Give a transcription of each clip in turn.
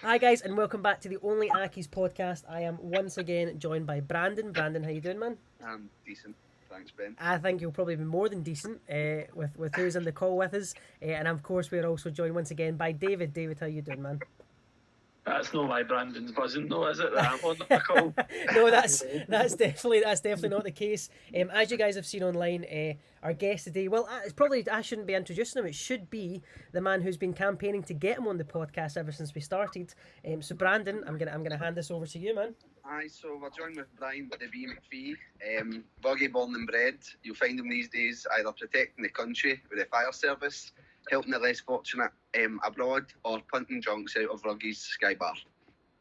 Hi guys, and welcome back to the OnlyAccies Podcast. I am once again joined by Brandon. Brandon, how you doing, man? I'm decent, thanks, Ben. I think you'll probably be more than decent with who's on the call with us. And of course, we're also joined once again by David. David, how you doing, man? That's not why Brandon's buzzing, though, is it? That I'm on the call. No, that's definitely not the case. As you guys have seen online, our guest today, well, it's probably I shouldn't be introducing him. It should be the man who's been campaigning to get him on the podcast ever since we started. So, Brandon, I'm gonna hand this over to you, man. Aye, so we're joined with Brian the B McPhee, buggy born and bred. You'll find him these days either protecting the country with the fire service, helping the less fortunate abroad, or punting junks out of Ruggies Sky Bar.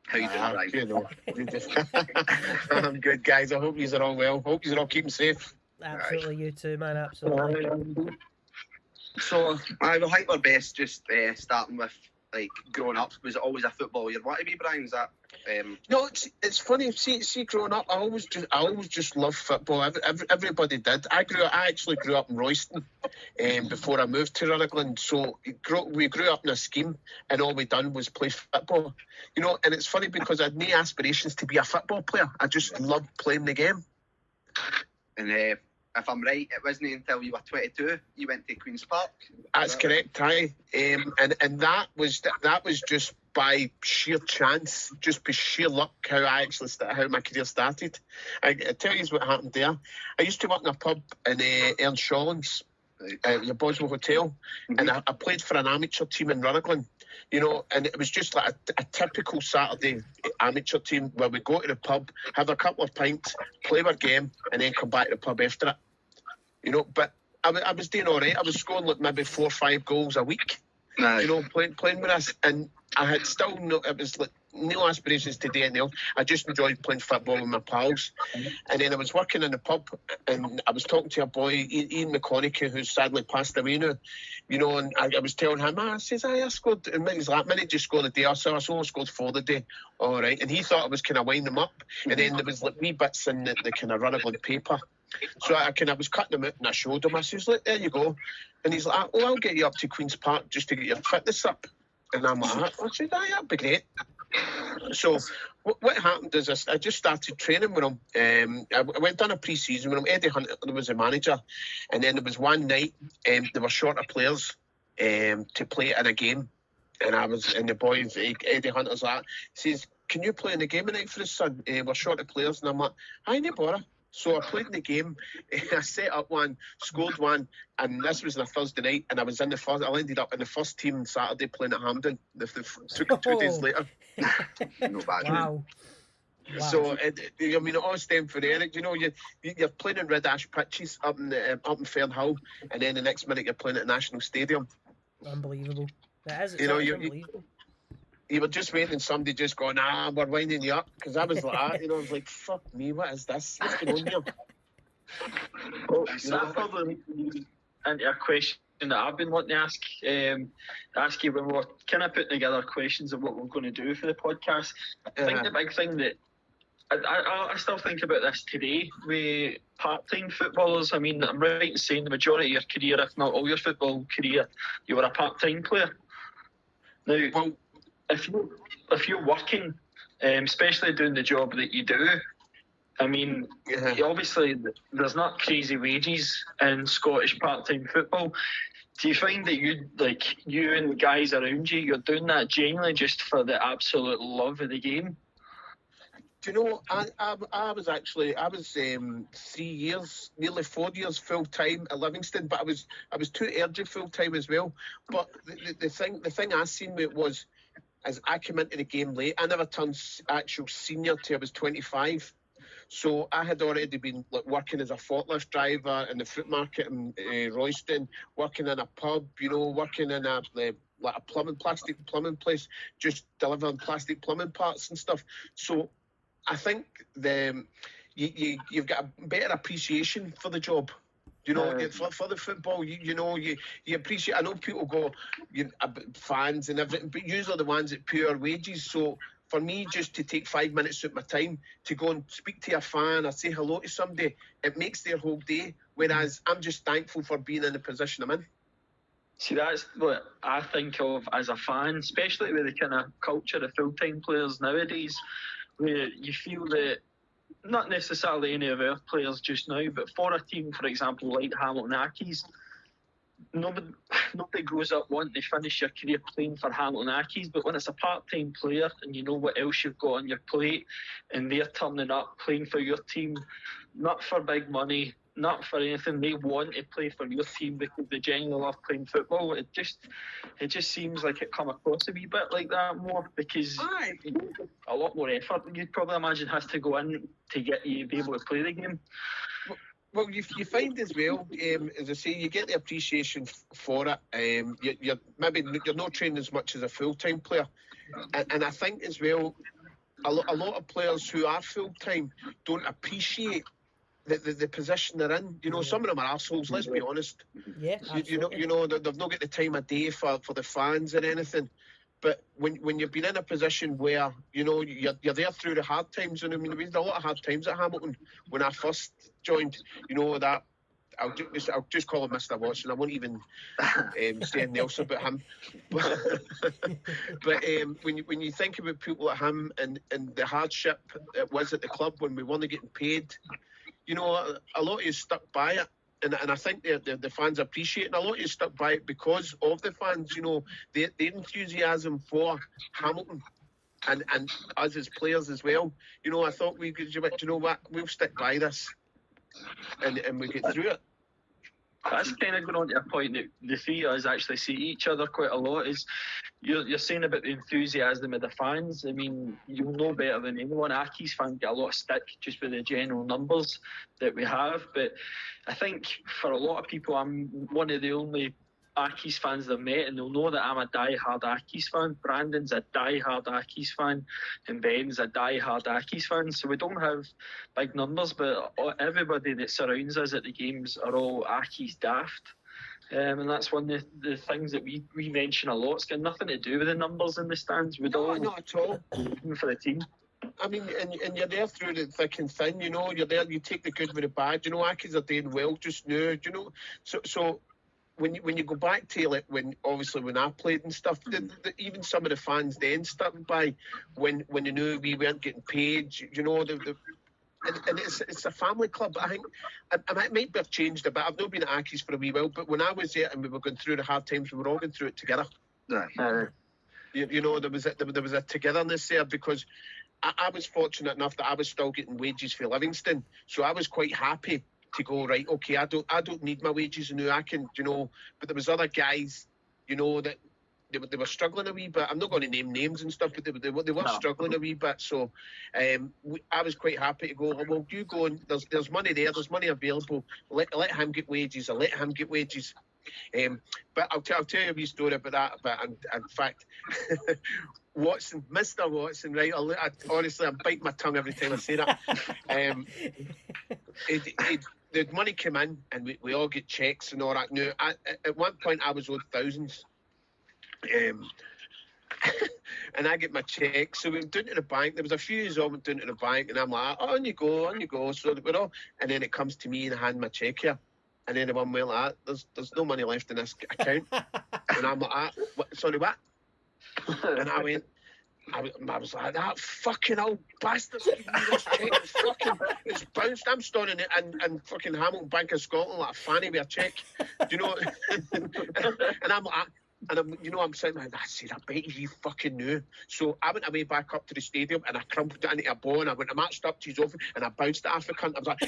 How you doing, Brian? I'm good, guys. I hope you're all well. Hope you're all keeping safe. Absolutely, you too, man. Absolutely. So I will hype our best. Just starting with like growing up. Was it always a football you'd want to be, Brian? Is that? No, it's funny. See, growing up, I always just loved football. Everybody did. I actually grew up in Royston, before I moved to Rutherglen. So we grew up in a scheme, and all we done was play football. You know, and it's funny because I had no aspirations to be a football player. I just loved playing the game. And if I'm right, it wasn't until you were 22 you went to Queen's Park. That's correct, aye. And that was just by sheer chance, just by sheer luck, how my career started. I tell you what happened there. I used to work in a pub in Earnshawlands, the Boswell Hotel, and I played for an amateur team in Rutherglen. You know, and it was just like a typical Saturday amateur team where we go to the pub, have a couple of pints, play our game, and then come back to the pub after it. You know, but I was doing all right. I was scoring like maybe 4 or 5 goals a week. Nice. You know, playing with us, and I had still it was like no aspirations to do anything else. I just enjoyed playing football with my pals. And then I was working in the pub, and I was talking to a boy, Ian McConaughey, who's sadly passed away now. You know, and I was telling him, I says, I scored, and he's like, minute just scored a day or so. I only scored 4 the day. All right. And he thought I was kind of winding him up. And then there was like wee bits in the kind of Rutherglen paper. So I was cutting them out, and I showed him. I says, look, there you go. And he's like, oh, I'll get you up to Queen's Park just to get your fitness up. And I'm like, I said, aye, that'd be great. So what happened is I just started training with him. I went on a pre-season with him. Eddie Hunter was the manager. And then there was one night, there were short of players to play in a game. And the boys, Eddie Hunter's like, he says, can you play in the game tonight for us, son? We're short of players. And I'm like, aye, no bother. So I played in the game, I set up one, scored one, and this was on a Thursday night, and I ended up in the first team on Saturday playing at Hampden. Took 2 days later. No bad. Wow. So, it all stemmed from there. You know, you're playing in Red Ash pitches up in Fernhill, and then the next minute you're playing at National Stadium. Unbelievable. That is. Unbelievable. You were just waiting, somebody just going, we're winding you up. Because I was like, I was like, fuck me, what is this? What's going on here? That probably into a question that I've been wanting to ask you when we're kind of putting together questions of what we're going to do for the podcast. I think the big thing that I still think about this today with part-time footballers. I mean, I'm right in saying the majority of your career, if not all your football career, you were a part-time player. Now, if you're working, especially doing the job that you do, I mean, obviously there's not crazy wages in Scottish part-time football. Do you find that you and the guys around you, you're doing that genuinely just for the absolute love of the game? Do you know, I was 3 years, nearly 4 years full time at Livingston, but I was too early full time as well. But the thing I seen with it was, as I came into the game late, I never turned actual senior till I was 25. So I had already been working as a forklift driver in the fruit market in Royston, working in a pub, working in a plastic plumbing place, just delivering plastic plumbing parts and stuff. So I think you've got a better appreciation for the job. For the football, you appreciate. I know people go, fans and everything, but usually are the ones at pure wages. So for me, just to take 5 minutes out of my time to go and speak to a fan or say hello to somebody, it makes their whole day. Whereas I'm just thankful for being in the position I'm in. See, that's what I think of as a fan, especially with the kind of culture of full-time players nowadays, where you feel that, not necessarily any of our players just now, but for a team, for example, like Hamilton Accies, nobody grows up wanting to finish your career playing for Hamilton Accies, but when it's a part-time player and you know what else you've got on your plate and they're turning up playing for your team, not for big money, not for anything, they want to play for your team because they genuinely love playing football. It just seems like it come across a wee bit like that more, because a lot more effort you'd probably imagine has to go in to get you to be able to play the game. Well, you find as well, as I say, you get the appreciation for it. You're not training as much as a full-time player, and I think as well, a lot of players who are full-time don't appreciate the position they're in. You know, some of them are arseholes, let's be honest. Yeah, you know, they've not got the time of day for the fans or anything. But when you've been in a position where, you know, you're there through the hard times, and I mean, we had a lot of hard times at Hamilton when I first joined, you know, that I'll just call him Mr. Watson. I won't even say anything else about him. But when you think about people like him and the hardship it was at the club when we weren't getting paid, you know, a lot of you stuck by it. And I think the fans appreciate it. And a lot of you stuck by it because of the fans, you know, the enthusiasm for Hamilton and us as players as well. You know, I thought you know what, we'll stick by this and we get through it. That's kind of going on to a point that the three of us actually see each other quite a lot. Is you're saying about the enthusiasm of the fans. I mean, you'll know better than anyone. Accies fans get a lot of stick just with the general numbers that we have. But I think for a lot of people, I'm one of the only Accies fans they've met, and they'll know that I'm a die-hard Accies fan. Brandon's a die-hard Accies fan, and Ben's a die-hard Accies fan. So we don't have big numbers, but everybody that surrounds us at the games are all Accies daft. And that's one of the things that we mention a lot. It's got nothing to do with the numbers in the stands. No, not at all. For the team. I mean, and you're there through the thick and thin, you know. You're there, you take the good with the bad. You know, Accies are doing well just now, you know. So when you go back to like when I played and stuff, even some of the fans then stuck by when they knew we weren't getting paid, you know, and it's a family club. I think I might have changed a bit. I've not been at Accies for a wee while, but when I was there and we were going through the hard times, we were all going through it together. You know, there was a togetherness there because I was fortunate enough that I was still getting wages for Livingston, so I was quite happy to go, right, okay, I don't need my wages and I can, you know, but there was other guys, you know, that they were struggling a wee bit. I'm not going to name names and stuff, but they were struggling a wee bit. So I was quite happy to go, well, you go and there's money there, there's money available. Let him get wages, or let him get wages. But I'll tell you a wee story about that. But in fact, Mr. Watson, right? Honestly, I'm biting my tongue every time I say that. The money came in, and we all get checks and all that. Now, at one point, I was owed thousands. And I get my check. So we went down to the bank. There was a few years I went down to the bank, and I'm like, on you go. So we're all, and then it comes to me and I hand my check here. And then the one went like, there's no money left in this account. And I'm like, sorry, what? And I was like, that fucking old bastard. It's bounced. I'm standing in fucking Hamilton Bank of Scotland like a fanny with a check. Do you know? And I'm like, I'm sitting there, I said, I bet you fucking knew. So I went away back up to the stadium and I crumpled it into a ball and I went, I matched up to his office and I bounced it off the cunt. I was like,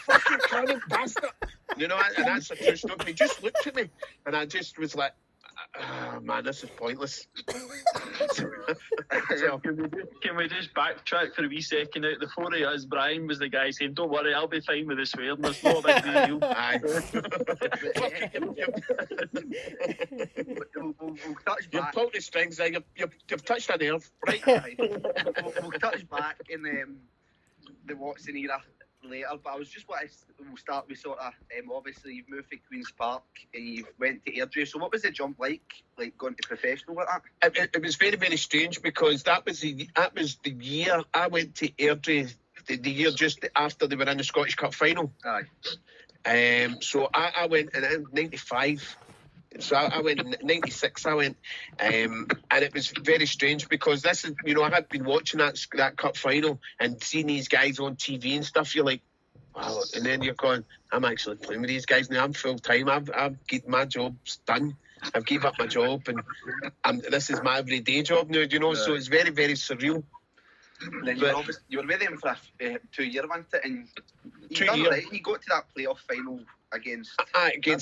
fucking cunning bastard. You know, and that's a true story. He just looked at me and I just was like, oh, man, this is pointless. So, can we just backtrack for a wee second out? The four of us, Brian was the guy saying, don't worry, I'll be fine with the swearing. There's no big deal. Aye. We'll touch back. You've pulled the strings there. You've touched a nerve. Right. We'll touch back in the Watson era later, but I was just we'll start with sort of obviously you've moved to Queen's Park and you went to Airdrie, so what was the jump like going to professional with that? It was very, very strange because that was the year I went to Airdrie, the year just after they were in the Scottish Cup final. Aye. So I went in 95. So I went in 96. I went, and it was very strange because this is, you know, I had been watching that cup final and seeing these guys on TV and stuff. You're like, wow, and then you're going, I'm actually playing with these guys now. I'm full time. I've my job's done. I've gave up my job, and this is my everyday job now. You know, so it's very, very surreal. Then you were with them for a 2 year, wasn't it? And you got to that playoff final against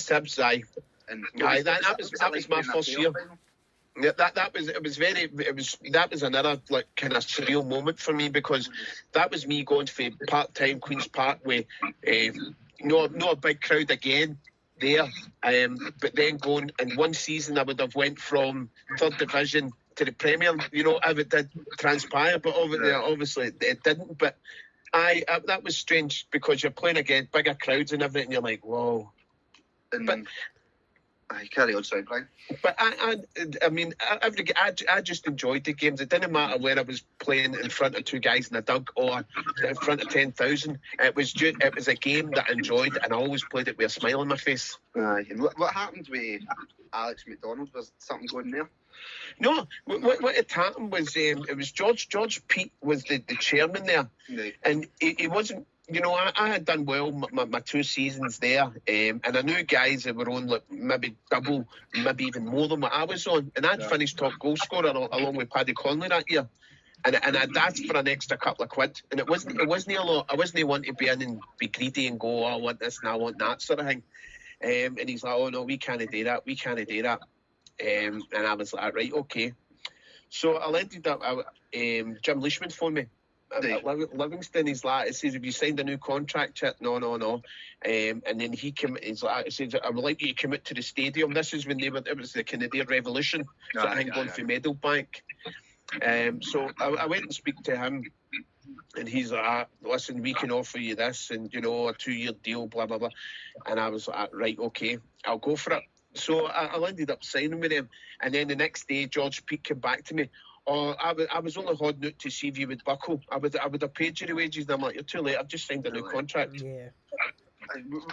Hibs, aye. And that was my first year. Yeah, that was another like kind of surreal moment for me because that was me going for part-time Queen's Park with no a big crowd again there, but then going in one season I would have went from third division to the Premier, you know, if it did transpire, but obviously it didn't. But that was strange because you're playing against bigger crowds and everything, and you're like, whoa. I carry on, sorry, Brian. But I mean, I just enjoyed the games. It didn't matter where I was playing in front of two guys in a dug or in front of 10,000. It was a game that I enjoyed, and I always played it with a smile on my face. Aye. And what happened with Alex McDonald? Was something going there? No, what had happened was it was George Pete was the chairman there, and he wasn't. You know, I had done well my 2 seasons there, and I knew guys that were on like maybe double, maybe even more than what I was on, and I'd finished top goal scorer along with Paddy Conley that year, and I'd asked for an extra couple of quid, and it wasn't a lot. I wasn't one to be in and be greedy and go, oh, I want this and I want that sort of thing, and he's like, oh no, we can't do that. And I was like, right, okay. So I ended up, Jim Leishman phoned me at Livingston. He's like, it says, have you signed a new contract yet? No. And then he came, he's like, it says, I would like you to come out to the stadium. This is when it was the Canadian Revolution. So I think going for Meadowbank. So I went and speak to him. And he's like, listen, we can offer you this and, you know, a 2-year deal, blah, blah, blah. And I was like, right, okay, I'll go for it. So I ended up signing with him. And then the next day, George Pete came back to me. Oh, I was only holding out to see if you would buckle. I would have paid you the wages. And I'm like, you're too late. I've just signed a new contract. Yeah.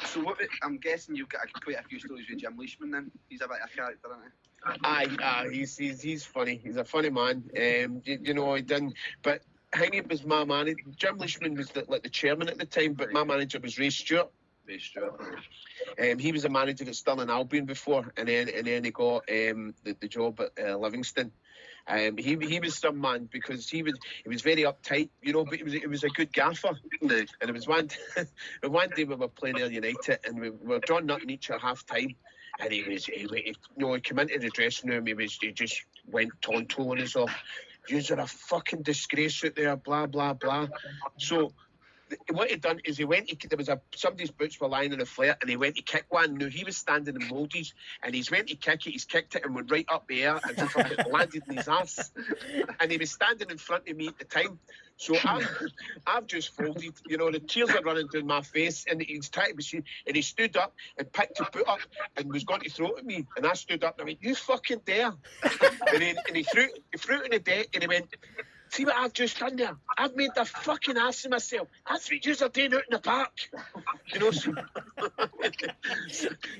So I'm guessing you've got quite a few stories with Jim Leishman then. He's a bit of a character, isn't he? Aye, he's funny. He's a funny man. You know, he didn't... But Hingy was my manager. Jim Leishman was the chairman at the time, but my manager was Ray Stewart. He was a manager at Stirling Albion before, and then he got the job at Livingston. He was some man because he was very uptight, you know, but he was a good gaffer. And it was one day we were playing Ayr United and we were drawing nothing each at half time, and he came into the dressing room. He just went tonto on us off. You're a fucking disgrace out there, blah blah blah. So what he'd done is somebody's boots were lying on the flair, and he went to kick one. Now he was standing in Mouldies, and he's went to kick it. He's kicked it and went right up the air and fucking landed in his ass. And he was standing in front of me at the time. So I've just folded. You know, the tears are running down my face, and he's trying to be seen. And he stood up and picked his boot up and was going to throw it at me. And I stood up and I went, "You fucking dare!" and he threw it on the deck, and he went, "See what I've just done there? I've made the fucking ass of myself. That's what you're doing out in the park." You know, so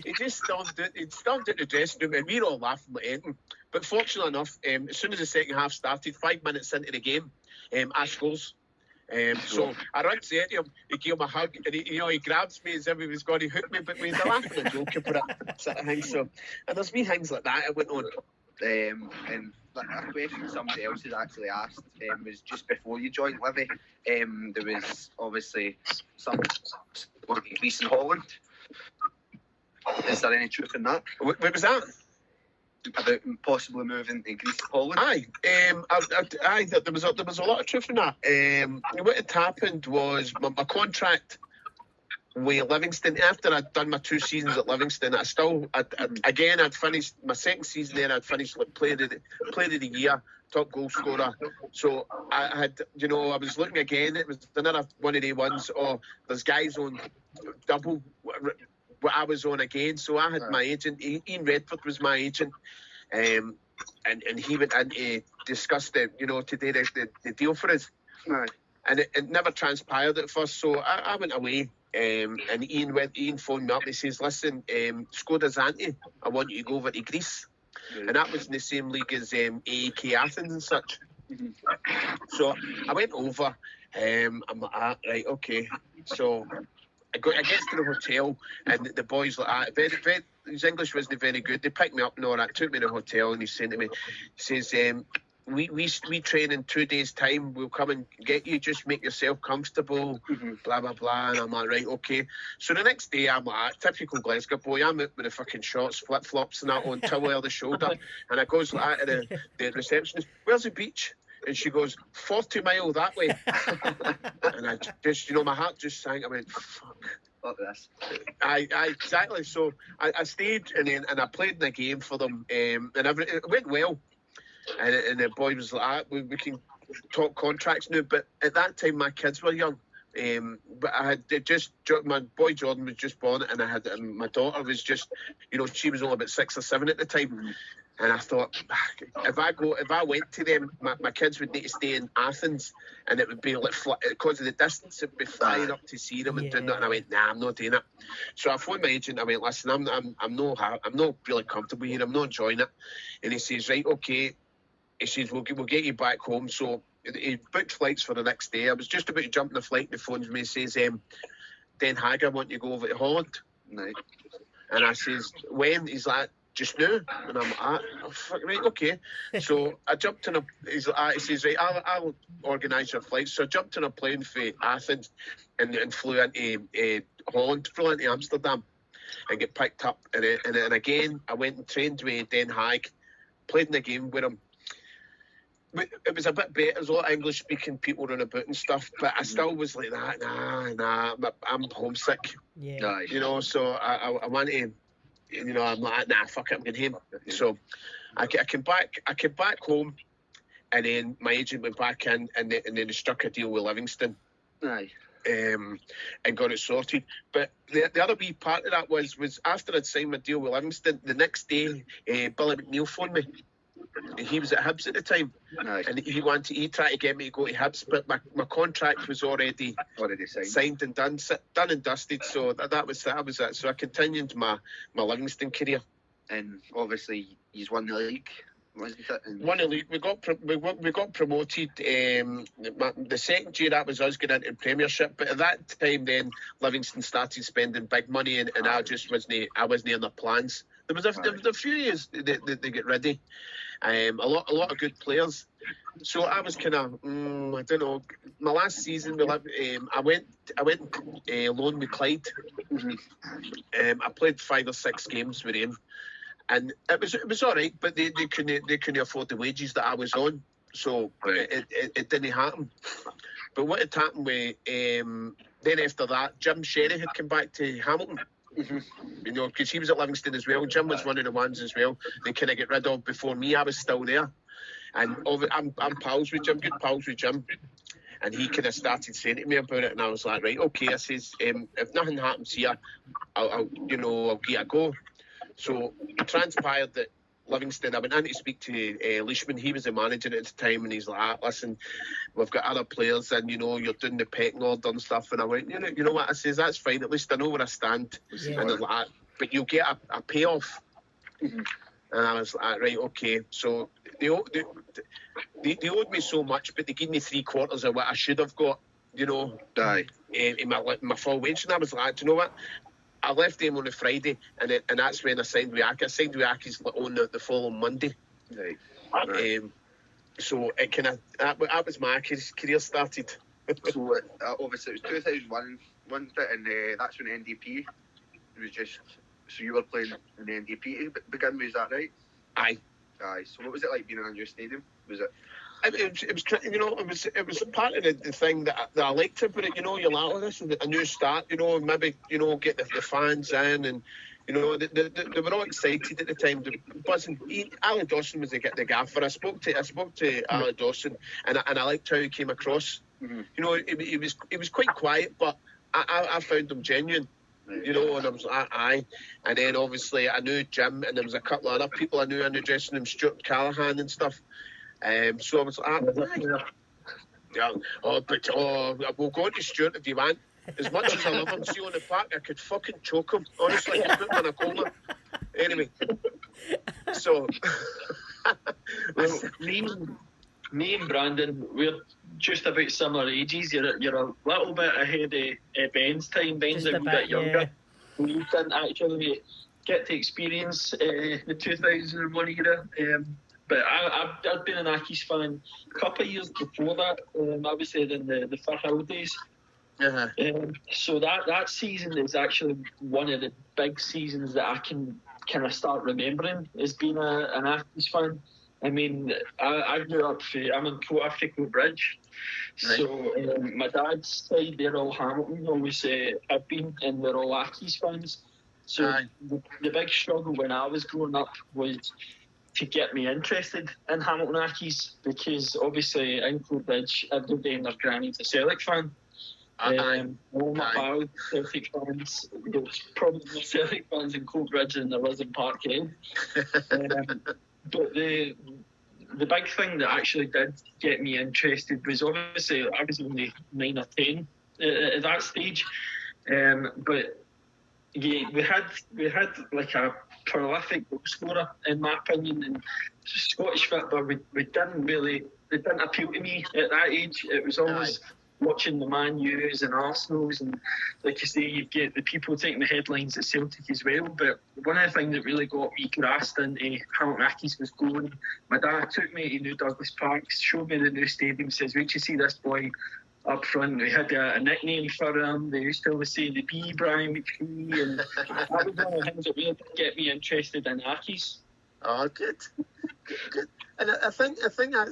he just stormed out the dressing room, and we were all laughing like anything. But fortunately enough, as soon as the second half started, 5 minutes into the game, I scores. So I ran to him, he gave him a hug, and he grabs me as if he was going to hook me, but we was laughing and joking for it, sort of thing. So, and there's wee things like that. It went on. And a question somebody else has actually asked was just before you joined Livy. There was obviously some increase in Holland. Is there any truth in that? What was that? About possibly moving to Greece to Holland? Aye, there was a lot of truth in that. What had happened was my contract with Livingston, after I'd done my 2 seasons at Livingston, I'd finished my second season there. I'd finished like player of the year, top goal scorer. So I had, I was looking again. It was another one of the ones. Oh, there's guys on double what I was on again. So I had my agent. Ian Redford was my agent, and he went in to discuss to do the deal for us. Right. And it never transpired at first. So I went away. and Ian phoned me up. He says, "Listen, Skoda's auntie, I want you to go over to Greece," and that was in the same league as AEK Athens and such. So I went over. I'm like, right, okay. So I get to the hotel, and the boys like, his English wasn't very good. They picked me up and all that, took me to the hotel, and he's saying to me, he says, we train in 2 days' time. We'll come and get you. Just make yourself comfortable, blah, blah, blah. And I'm like, right, okay. So the next day, I'm like, typical Glasgow boy. I'm out with the fucking shorts, flip-flops and that on, towel over the shoulder. And I goes like that to the receptionist, "Where's the beach?" And she goes, 40 mile that way. And I just, my heart just sank. I went, fuck. Fuck this. I exactly. So I stayed and I played in the game for them, and it went well. And the boy was like, we can talk contracts now. But at that time, my kids were young. But I had my boy Jordan was just born, and I had my daughter was just, she was only about 6 or 7 at the time. And I thought, if I went to them, my kids would need to stay in Athens, and it would be like, because of the distance, it'd be flying up to see them and doing that. And I went, nah, I'm not doing it. So I phoned my agent. I went, listen, I'm not really comfortable here. I'm not enjoying it. And he says, right, okay. He says, we'll get you back home. So he booked flights for the next day. I was just about to jump on the flight, and he phones me and says, Den Haag, I want you to go over to Holland. Right. And I says, when? He's like, just now. And I'm like, oh, fuck, right, okay. So I jumped in he says, right, I'll organise your flights. So I jumped in a plane for Athens and flew into Holland, flew into Amsterdam and get picked up. And then again, I went and trained with Den Haag, played in the game with him. It was a bit better. There's a lot of English-speaking people running about and stuff, but I still was like that. Nah, I'm homesick. Yeah. So I want to. I'm like, nah, fuck it, I'm going home. So I came back home, and then my agent went back in, and then they struck a deal with Livingston. Aye. And got it sorted. But the other wee part of that was after I'd signed my deal with Livingston, the next day, Billy McNeil phoned me. He was at Hibs at the time. Nice. And he tried to get me to go to Hibs, but my contract was already signed and done and dusted. So that was it. So I continued my Livingston career. And obviously, you won the league, wasn't it? Won the league. We got promoted. The second year that was us getting into the Premiership. But at that time, then Livingston started spending big money, and I just wasn't in their plans. There was a few years they get ready. A lot of good players. So I was kind of, I don't know. My last season, I went loan with Clyde. I played 5 or 6 games with him, and it was all right. But they couldn't afford the wages that I was on, so it didn't happen. But what had happened with then after that, Jim Sherry had come back to Hamilton. Because he was at Livingston as well. Jim was one of the ones as well they kind of get rid of before me. I was still there, and I'm pals with Jim, good pals with Jim, and he kind of started saying to me about it, and I was like, right, okay. I says, if nothing happens here, I'll get a go. So it transpired that Livingston, I went in to speak to Leishman. He was the manager at the time, and he's like, listen, we've got other players, and you're doing the pecking order and stuff. And I went, you know what? I says, that's fine. At least I know where I stand. Yeah. And they're like, but you'll get a payoff. And I was like, right, okay. So they owed me so much, but they gave me 3/4 of what I should have got. Aye. In my full wage. And I was like, do you know what? I left them on a Friday, and that's when I signed with Accies. I signed with Accies on the following Monday. Right. So it kind of that was my career started. So obviously it was 2001, wasn't it? And that's when NDP was just. So you were playing in the NDP to begin with, is that right? Aye. So what was it like being in a new stadium? Was it? It was part of the thing that I liked about it. You're like, oh, this is a new start. Maybe get the fans in, and they were all excited at the time. Buzzing. Alan Dawson was the gaffer. I spoke to Alan Dawson, and I liked how he came across. He was quite quiet, but I found him genuine. And I was like, aye. And then obviously I knew Jim, and there was a couple of other people I knew in the dressing room, Stuart Callahan and stuff. So I was like, we'll go on to Stuart if you want. As much as I love him, see on the park, I could fucking choke him. Honestly, I could put him in a coma. Anyway, so me and Brandon, we're just about similar ages. You're a little bit ahead of Ben's time. Ben's a bit younger. Yeah. We didn't actually get to experience the 2001 era. But I'd been an Accies fan a couple of years before that. I was there in the Forfar days. Uh-huh. So that season is actually one of the big seasons that I can kind of start remembering as being an Accies fan. I mean, I grew up, I'm in Coathico Bridge. Right. So my dad's side, they're all Hamilton, always have been, and they're all Accies fans. So the big struggle when I was growing up was to get me interested in Hamilton Accies, because obviously in Coatbridge, everybody and their granny's a Celtic fan. All my pals, Celtic fans. There was probably more Celtic fans in Coatbridge than there was in Park End. But the big thing that actually did get me interested was, obviously I was only 9 or 10 at that stage, but yeah, we had like a prolific goal scorer in my opinion, and Scottish football we didn't appeal to me at that age. It was always watching the Man U's and Arsenal's, and like you say, you get the people taking the headlines at Celtic as well. But one of the things that really got me grasped into Hamilton Accies was going. My dad took me to New Douglas Park, showed me the new stadium, says, "Wait, you see this boy up front?" We had a nickname for him. They used to always say the B Brian McPhee, and that was one of the things that really did get me interested in Accies. Oh, good. And I think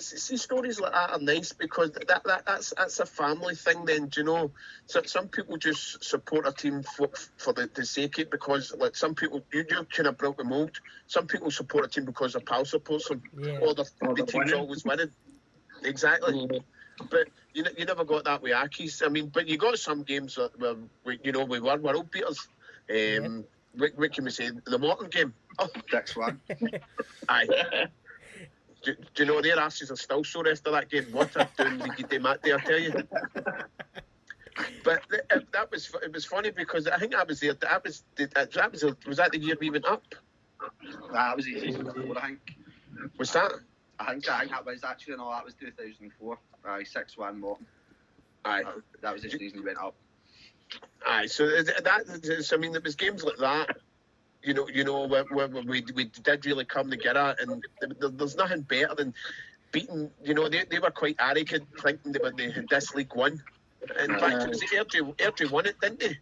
see, stories like that are nice, because that's a family thing. Then, do you know, so some people just support a team for the sake of it, because like some people you kind of broke the mold. Some people support a team because their pal supports them, or the team's winning. Always winning. Exactly. Yeah. But you never got that with Accies. I mean, but you got some games where we were world beaters. What can we say? The Morton game. Oh, 6-1. Aye. Do you know their asses are still sore after that game? What a doing the game that day, I tell you. But it was funny, because I think I was there. Was that the year we went up? That was the season before, I think. Was that? I think that was actually, no, that was 2004. 6-1 Morton. Aye. That was the season we went up. Aye, so I mean, there was games like that, you know, where we did really come together, and there's nothing better than beating. You know, they were quite arrogant, thinking they had this league won. In fact, it was Airdrie won it, didn't they?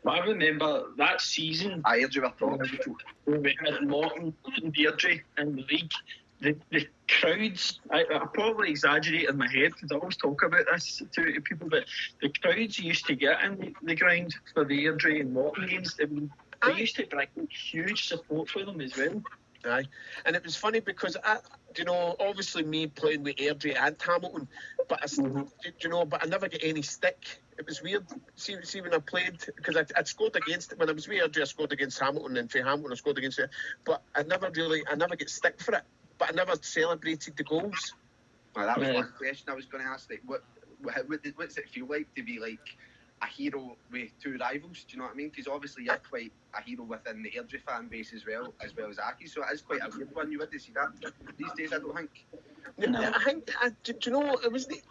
I remember that season. Airdrie were top. When we had Morton and Airdrie in the league. The crowds, I probably exaggerate in my head, because I always talk about this to people, but the crowds used to get in the ground for the Airdrie and Morton games, they used to bring huge support for them as well. Aye, and it was funny because obviously me playing with Airdrie and Hamilton, but but I never get any stick. It was weird. See when I played, because I'd scored against it when I was with Airdrie. I scored against Hamilton, and for Hamilton I scored against it, but I never get stick for it. But I never celebrated the goals. Well, that was one question I was going to ask. Like, what does it feel like to be like a hero with two rivals? Do you know what I mean? Because obviously you're quite a hero within the Airdrie fan base as well as Accies. So it is quite a weird one. You wouldn't see that these days, I don't think. No. I think, do you know,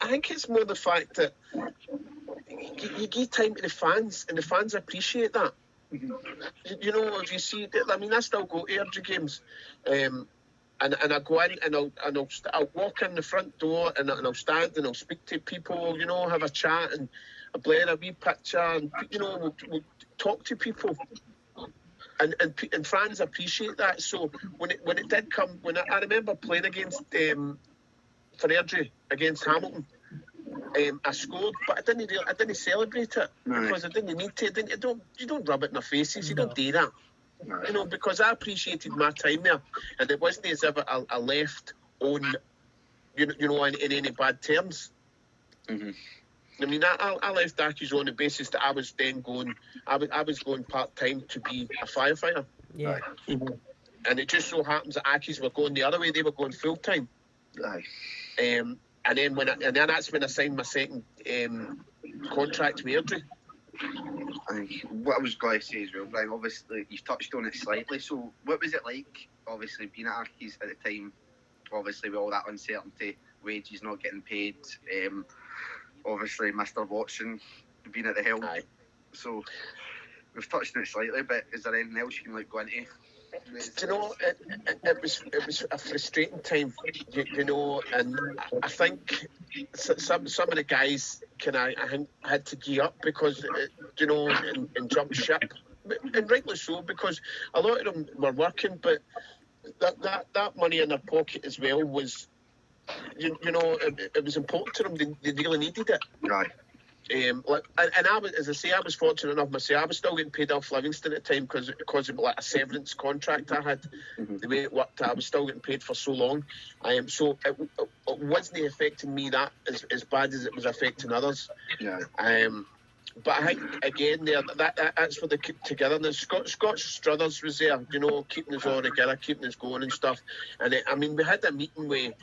I think it's more the fact that you give time to the fans, and the fans appreciate that. Mm-hmm. You know, if you see, I mean, I still go to Airdrie games. And I go in and I'll walk in the front door and I'll stand and I'll speak to people, you know, have a chat and I'll blare a wee picture, and you know, we'll talk to people, and fans appreciate that. So when it did come, I remember playing against for Airdrie against Hamilton, I scored, but I didn't celebrate it because I didn't need to. You don't rub it in their faces. You don't do that. You know, because I appreciated my time there, and it wasn't as if I left on, you know, in any bad terms. Mm-hmm. I mean, I left Accies on the basis that I was then going, I was going part time to be a firefighter. Yeah. Mm-hmm. And it just so happens that Accies were going the other way; they were going full time. Aye. And then that's when I signed my second contract with Airdrie. And what I was going to say as well, Brian, obviously you've touched on it slightly. So what was it like, obviously being at Accies at the time, obviously with all that uncertainty, wages not getting paid, obviously Mr. Watson being at the helm. Aye. So we've touched on it slightly, but is there anything else you can go into? Do you know, it was a frustrating time, you know, and I think some of the guys I think had to gear up because, you know, and jump ship, and rightly so, because a lot of them were working, but that money in their pocket as well was, you know, it was important to them. They really needed it. Right. And I was, as I say, I was fortunate enough myself. I was still getting paid off Livingston at the time because of like a severance contract I had. Mm-hmm. The way it worked, I was still getting paid for so long. So it wasn't affecting me that as bad as it was affecting others. Yeah. But I think again that's for the togetherness. Scott Struthers was there, you know, keeping us all together, keeping us going and stuff. And I mean, we had a meeting with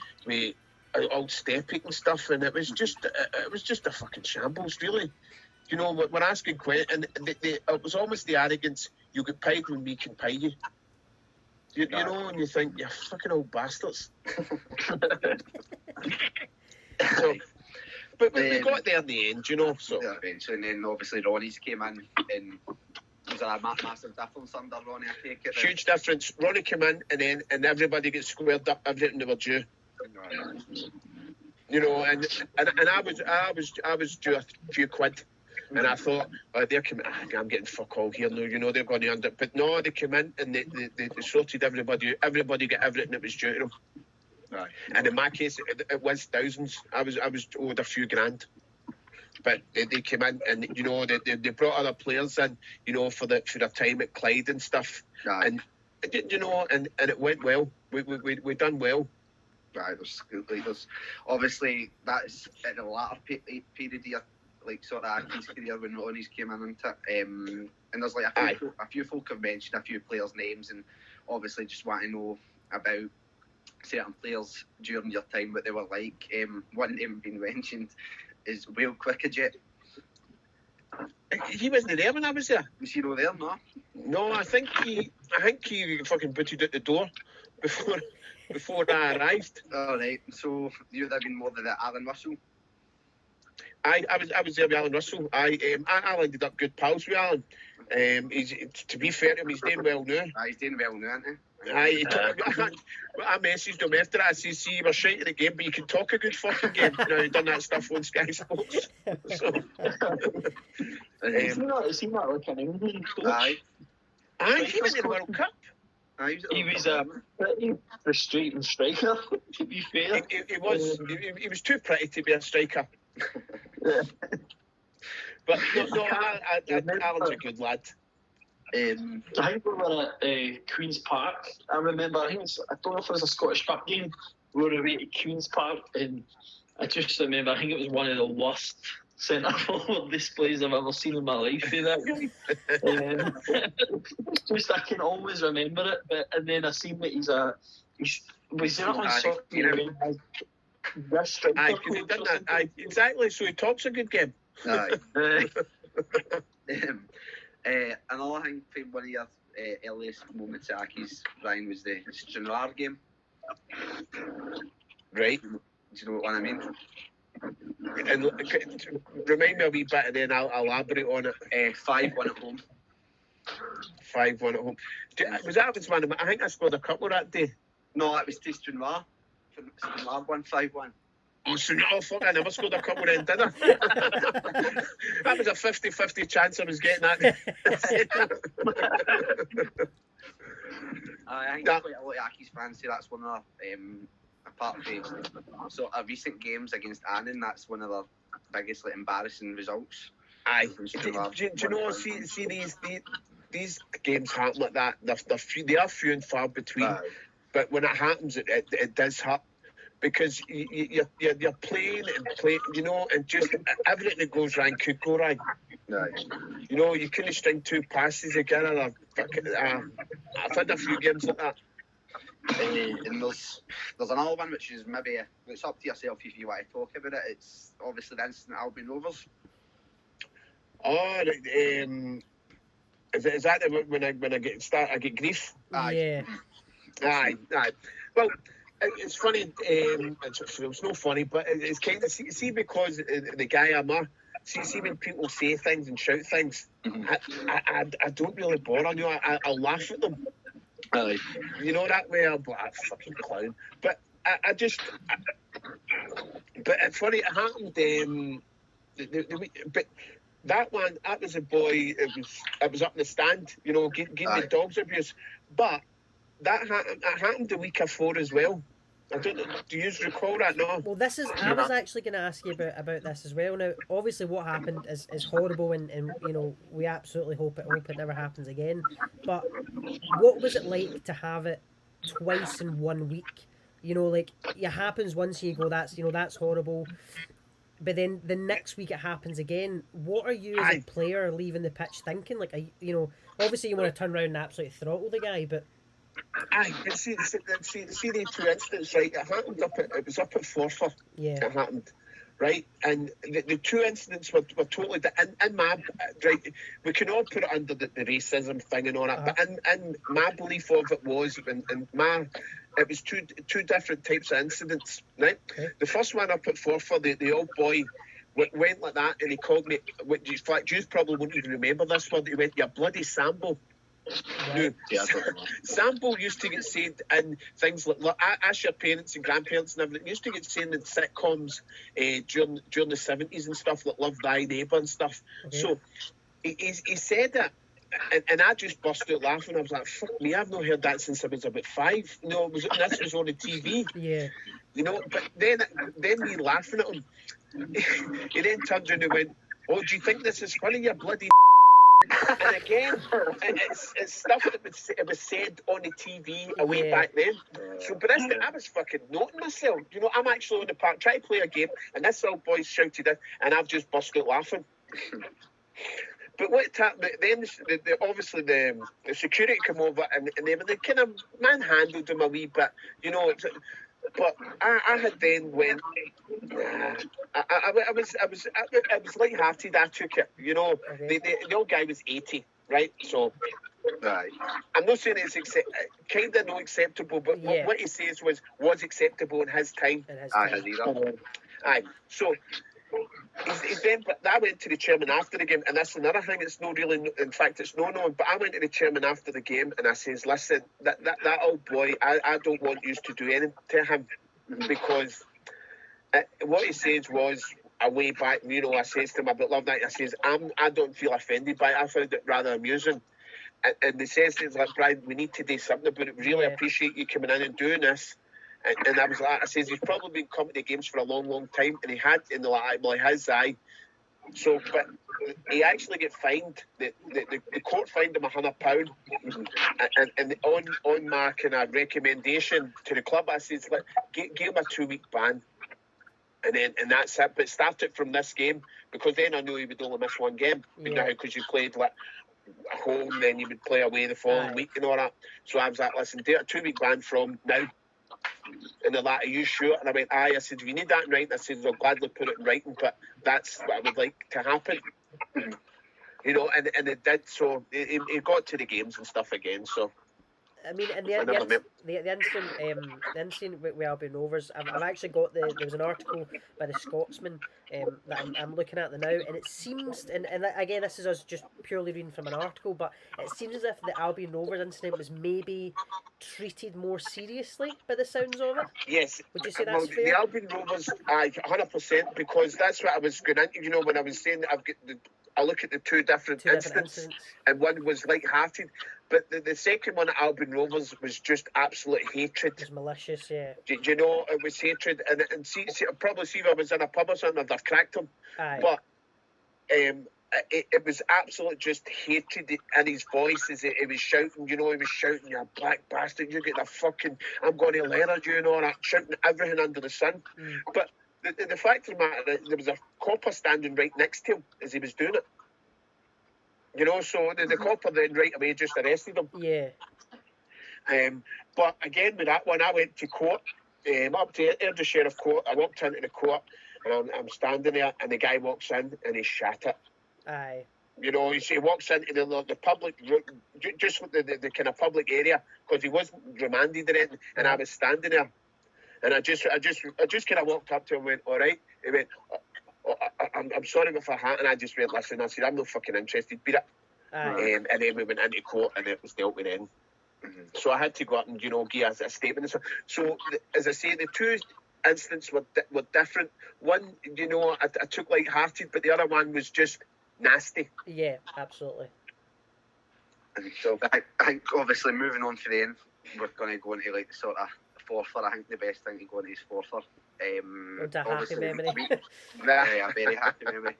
old Stepic and stuff, and it was just a fucking shambles, really. You know, we're asking questions, and it was almost the arrogance. You get paid when we can pay you. You know, and you think, you fucking old bastards. So, but we got there in the end, you know. So Yeah, eventually, and then obviously Ronnie's came in, and was there a massive difference under Ronnie? I take it. huge difference. Ronnie came in, and everybody gets squared up everything they were due. You know, and I was due a few quid, and I thought, they're coming. I'm getting fuck all here now. You know, they're going to end it, but no, they came in and they sorted everybody out. Everybody got everything that was due to them. Right. And in my case, it was thousands. I was owed a few grand, but they came in and, you know, they brought other players in, you know, for their time at Clyde and stuff. Right. And you know, and it went well. We done well. Right, there's obviously that's in the latter period here, like sort of Accies' career when Ronnie's came in into it. And there's like a few folk have mentioned a few players' names, and obviously just want to know about certain players during your time, what they were like. One name being mentioned is Will Quickajet. He wasn't there when I was there. Was he not there? No, I think he fucking booted out the door before I arrived. All right, so you would have been more than Alan Russell. I was there with Alan Russell. I ended up good pals with Alan. He's, to be fair to him, he's doing well now. He's doing well now, isn't he? I messaged him after that. I said, see, you were shite at the game, but you can talk a good fucking game. You know, you've done that stuff on Sky Sports. So, Is he not like an England coach? Aye, he went to the World Cup. He was a pretty frustrating striker, to be fair. He was too pretty to be a striker. But no, Alan's a good lad. I think we were at Queen's Park. I remember, I don't know if it was a Scottish Cup game. We were away at Queen's Park, and I just remember, I think it was one of the worst centre-forward displays I've ever seen in my life. That just I can always remember it. And then I seen that was there on soccer? This striker. Aye, because he done that. Aye, exactly. So he talks a good game. Aye. Another thing from one of your earliest moments at Accies, Ryan, was the Stranraer game. Right. Do you know what I mean? And remind me a wee bit, and then I'll elaborate on it. 5-1 at home. 5-1 at home. Was that against Man? I think I scored a couple that day. No, that was to Stranraer. Stranraer won 5-1. Oh, fuck, I never scored a couple then, did I? That was a 50-50 chance I was getting that. I think quite a lot of Accies fans say that's one of the, apart from sort of recent games against Annan, that's one of the biggest embarrassing results. Aye. Do you know, see these games happen like that. They are few and far between. But when it happens, it does hurt. Because you're playing, you know, and just everything that goes wrong could go wrong. Right. You know, you couldn't string two passes together. I've had a few games like that. And there's another one which is maybe it's up to yourself if you want to talk about it. It's obviously the incident at Albion Rovers. Oh, is that when I I get grief? Yeah. Aye. Well, it's funny. It's no funny, but it's kind of see because the guy I'm a. See when people say things and shout things, I don't really bother. You know, I'll laugh at them. Aye. You know that way. I'm like, fucking clown. But I just. But it's funny. It happened. But that one, that was a boy. It was up in the stand. You know, getting the dogs abuse. But that happened the week before as well. I don't know. Do you recall that? No. Well, I was actually going to ask you about this as well. Now, obviously, what happened is horrible, and you know, we absolutely hope it never happens again. But what was it like to have it twice in 1 week? You know, like it happens once, and you go, that's horrible. But then the next week it happens again. What are you as a player leaving the pitch thinking? Like, you know, obviously you want to turn around and absolutely throttle the guy, but. Aye, but see the two incidents, right? It was up at Forfar. Yeah. It happened, right? And the two incidents were totally in my right. We can all put it under the racism thing and all that, but in my belief of it was, it was two different types of incidents, right? Okay. The first one up at Forfar, the old boy went like that, and he called me. In fact, you probably won't even remember this one. He went, "You bloody Sambo." Right. Yeah, Sambo used to get said in things like ask your parents and grandparents and everything. Used to get said in sitcoms during the 70s and stuff, like Love Thy Neighbour and stuff. Okay. So he said it, and I just burst out laughing. I was like, "Fuck me! I've not heard that since I was about 5." You know, this was on the TV. Yeah. You know, but then me laughing at him, he then turned around and went, "Oh, do you think this is funny, you bloody?" And again, it's stuff that was said on the TV way back then. So, but I was fucking noting myself. You know, I'm actually on the park trying to play a game, and this old boy shouted it, and I've just burst out laughing. But what happened then? Obviously the security come over, and they kind of manhandled him a wee bit. You know. But I had then went. I was light-hearted. I took it. You know, the old guy was 80, right? So, I'm not saying it's kind of not acceptable, but what he says was acceptable in his time. Aye. So. But I went to the chairman after the game, and that's another thing. It's not really, in fact, it's no known. But I went to the chairman after the game, and I says, "Listen, that old boy, I don't want you to do anything to him, because what he says was a way back. You know, I says to him about Love Night. I says, I don't feel offended by it. I found it rather amusing." And they says things like, "Brian, we need to do something about it. Really appreciate you coming in and doing this." And I was like, I says, he's probably been coming to games for a long, long time, and he had in the his eye. So, but he actually get fined. The court fined him £100, and on my kind of recommendation to the club, I says, like, give him a 2-week ban, and that's it. But start it from this game, because then I knew he would only miss one game. Because you played like at home, then you would play away the following week and all that. So I was like, listen, do a 2-week ban from now. And they're like, "Are you sure?" And I went, "Aye." I said, "If you need that in writing," I said, "I'll gladly put it in writing, but that's what I would like to happen." You know, and it did. So it got to the games and stuff again. So I mean, and the incident with Albion Rovers, I've actually got there was an article by the Scotsman that I'm looking at now, and it seems, and again, this is us just purely reading from an article, but it seems as if the Albion Rovers incident was maybe treated more seriously by the sounds of it. Yes. Would you say that's fair? The Albion Rovers, 100%, because that's what I was going into. You know, when I was saying that I look at the two different incidents, and one was light-hearted, but the second one at Albion Rovers was just absolute hatred. It was malicious, yeah. Do you know, it was hatred, and see, probably see if I was in a pub or something, I'd have cracked him. Aye. But it was absolute just hatred in his voice as he was shouting. You know, he was shouting, "You black bastard! You get the fucking, I'm going to leather you," and all that, shouting everything under the sun. But the fact of the matter, there was a copper standing right next to him as he was doing it. You know, so the copper then right away just arrested him. Yeah. But again, with that one, I went to court, up to Airdrie Sheriff Court. I walked into the court, and I'm standing there, and the guy walks in, and he shat it. Aye. You know, he walks into the public, just the kind of public area, because he wasn't remanded or anything, and I was standing there, and I just kind of walked up to him and went, all right. He went, I'm sorry with a hat, and I just went, listen, I said, I'm not fucking interested, beat it. And then we went into court, and it was dealt with then. Mm-hmm. So I had to go up and, give a statement. So as I say, the two incidents were different. One, I took light-hearted, but the other one was just nasty. Yeah, absolutely. And so I think obviously moving on to the end, we're going to go into the sort of Forfar. I think the best thing to go into is Forfar. It's a happy memory. A very happy memory.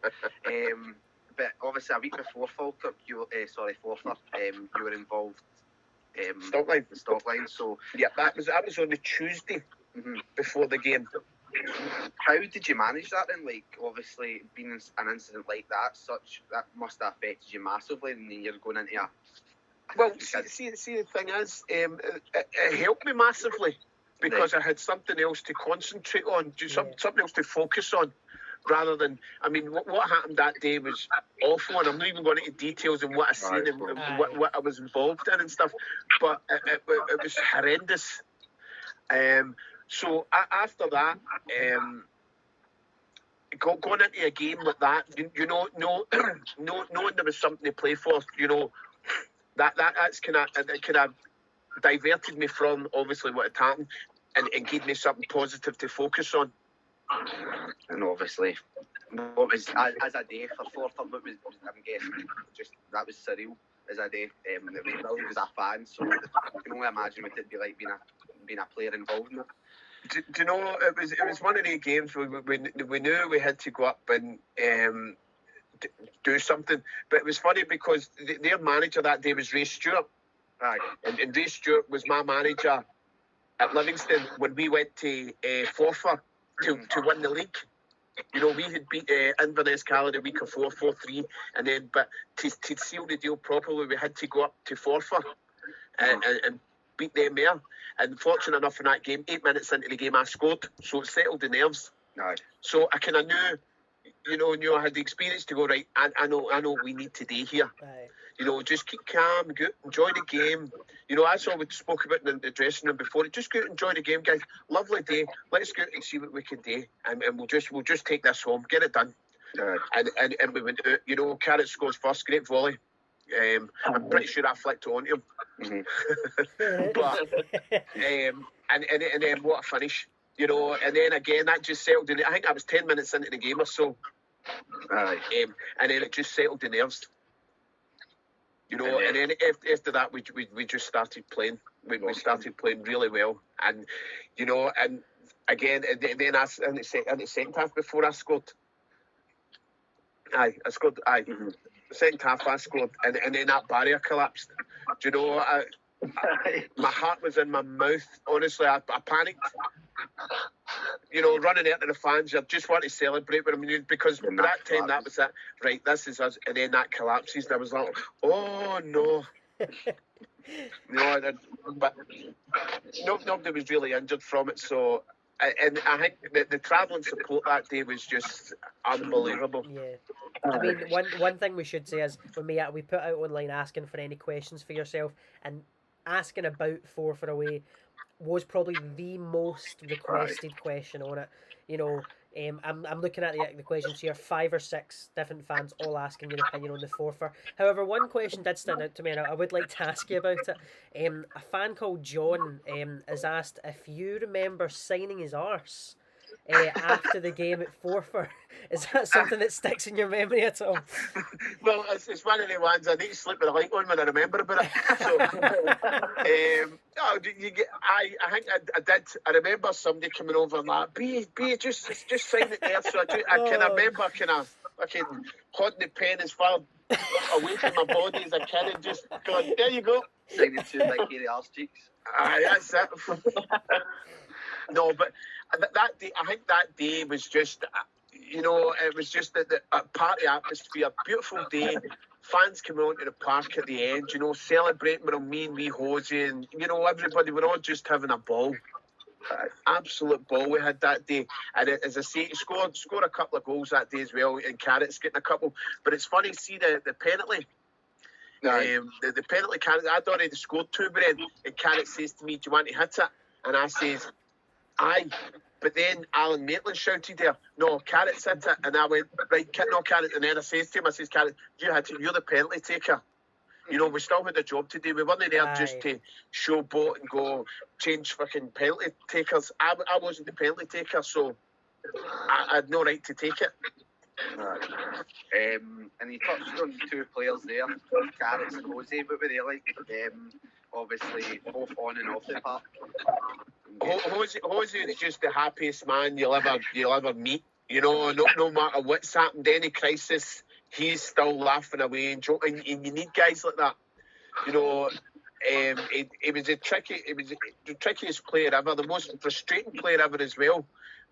But obviously a week before Forfar, you were involved. Stockline. So yeah, that was on the Tuesday before the game. How did you manage that then? Obviously, being an incident like that, that must have affected you massively, and then you're going into a... Well, see, the thing is, it helped me massively, because I had something else to concentrate on, something else to focus on, rather than... I mean, what happened that day was awful, and I'm not even going into details on what I seen and what I was involved in and stuff, but it was horrendous. So after that, going into a game like that, knowing there was something to play for, that's kind of diverted me from obviously what had happened, and gave me something positive to focus on. And obviously, what was as a day for Forfar? What was, I'm guessing, just that was surreal as a day. It was brilliant as a fan, so I can only imagine what it'd be like being a player involved in it. Do you know, it was one of the games where we knew we had to go up and do something, but it was funny because their manager that day was Ray Stewart, and Ray Stewart was my manager at Livingston when we went to Forfar to win the league. We had beat Inverness Cala the week before 4-3, and then but to seal the deal properly, we had to go up to Forfar and beat them there. And fortunate enough in that game, 8 minutes into the game, I scored, so it settled the nerves. So I kind of knew I had the experience to go, right, I know what we need today here. Just keep calm, go, enjoy the game. That's all we spoke about in the dressing room before. Just go out and enjoy the game, guys. Lovely day. Let's go out and see what we can do, and we'll just take this home, get it done. And we went out. Carrot scores first, great volley. I'm pretty sure I flicked it onto him. But and then what a finish. And then again that just settled in. I think I was 10 minutes into the game or so. And then it just settled the nerves. And then after that we just started playing. We started playing really well, and and again, and then in the second half before I scored. I scored. Second half I scored, and then that barrier collapsed. My heart was in my mouth. Honestly, I panicked. Running out to the fans, I just want to celebrate with them, because by that time that was it. Right, this is us, and then that collapses, and I was like, oh no. But nobody was really injured from it. So, and I think the travelling support that day was just unbelievable. Yeah. I mean, one thing we should say is when we put out online asking for any questions for yourself, and asking about Forfar away was probably the most requested question on it. I'm looking at the questions here, 5 or 6 different fans all asking your opinion on the Forfar. However, one question did stand out to me, and I would like to ask you about it. A fan called John has asked if you remember signing his arse after the game at Forfar. Is that something that sticks in your memory at all? Well, it's one of the ones I need to sleep with a light on when I remember about it. So, I think I did. I remember somebody coming over and like, B, just sign it there. So I can remember fucking holding the pen as far away from my body as I can, and just going, there you go. Signing to like the arse cheeks. That's it. No, but that day, I think that day was just, it was just the party atmosphere, beautiful day, fans coming onto the park at the end, celebrating with me and wee Hosey, and, everybody, we're all just having a ball. Absolute ball we had that day, and as I say, he scored a couple of goals that day as well, and Carrots getting a couple. But it's funny, see the penalty. The penalty, Carrots, I'd already scored 2, Brent, and Carrots says to me, "Do you want to hit it?" And I says, "Aye." But then Alan Maitland shouted there, "No, Carrots hit it." And I went, "Right, no, Carrots." And then I says to him, I says, "Carrots, you hit it, you're the penalty taker." You know, we still had a job to do. We weren't there just to showboat and go change fucking penalty takers. I wasn't the penalty taker, so I had no right to take it. And you touched on 2 players there, Carrots and Jose. What were they like? Obviously, both on and off the park. Jose is just the happiest man you'll ever meet. You know, no matter what's happened, any crisis, he's still laughing away and joking. And you need guys like that. You know, it was the trickiest player ever, the most frustrating player ever as well,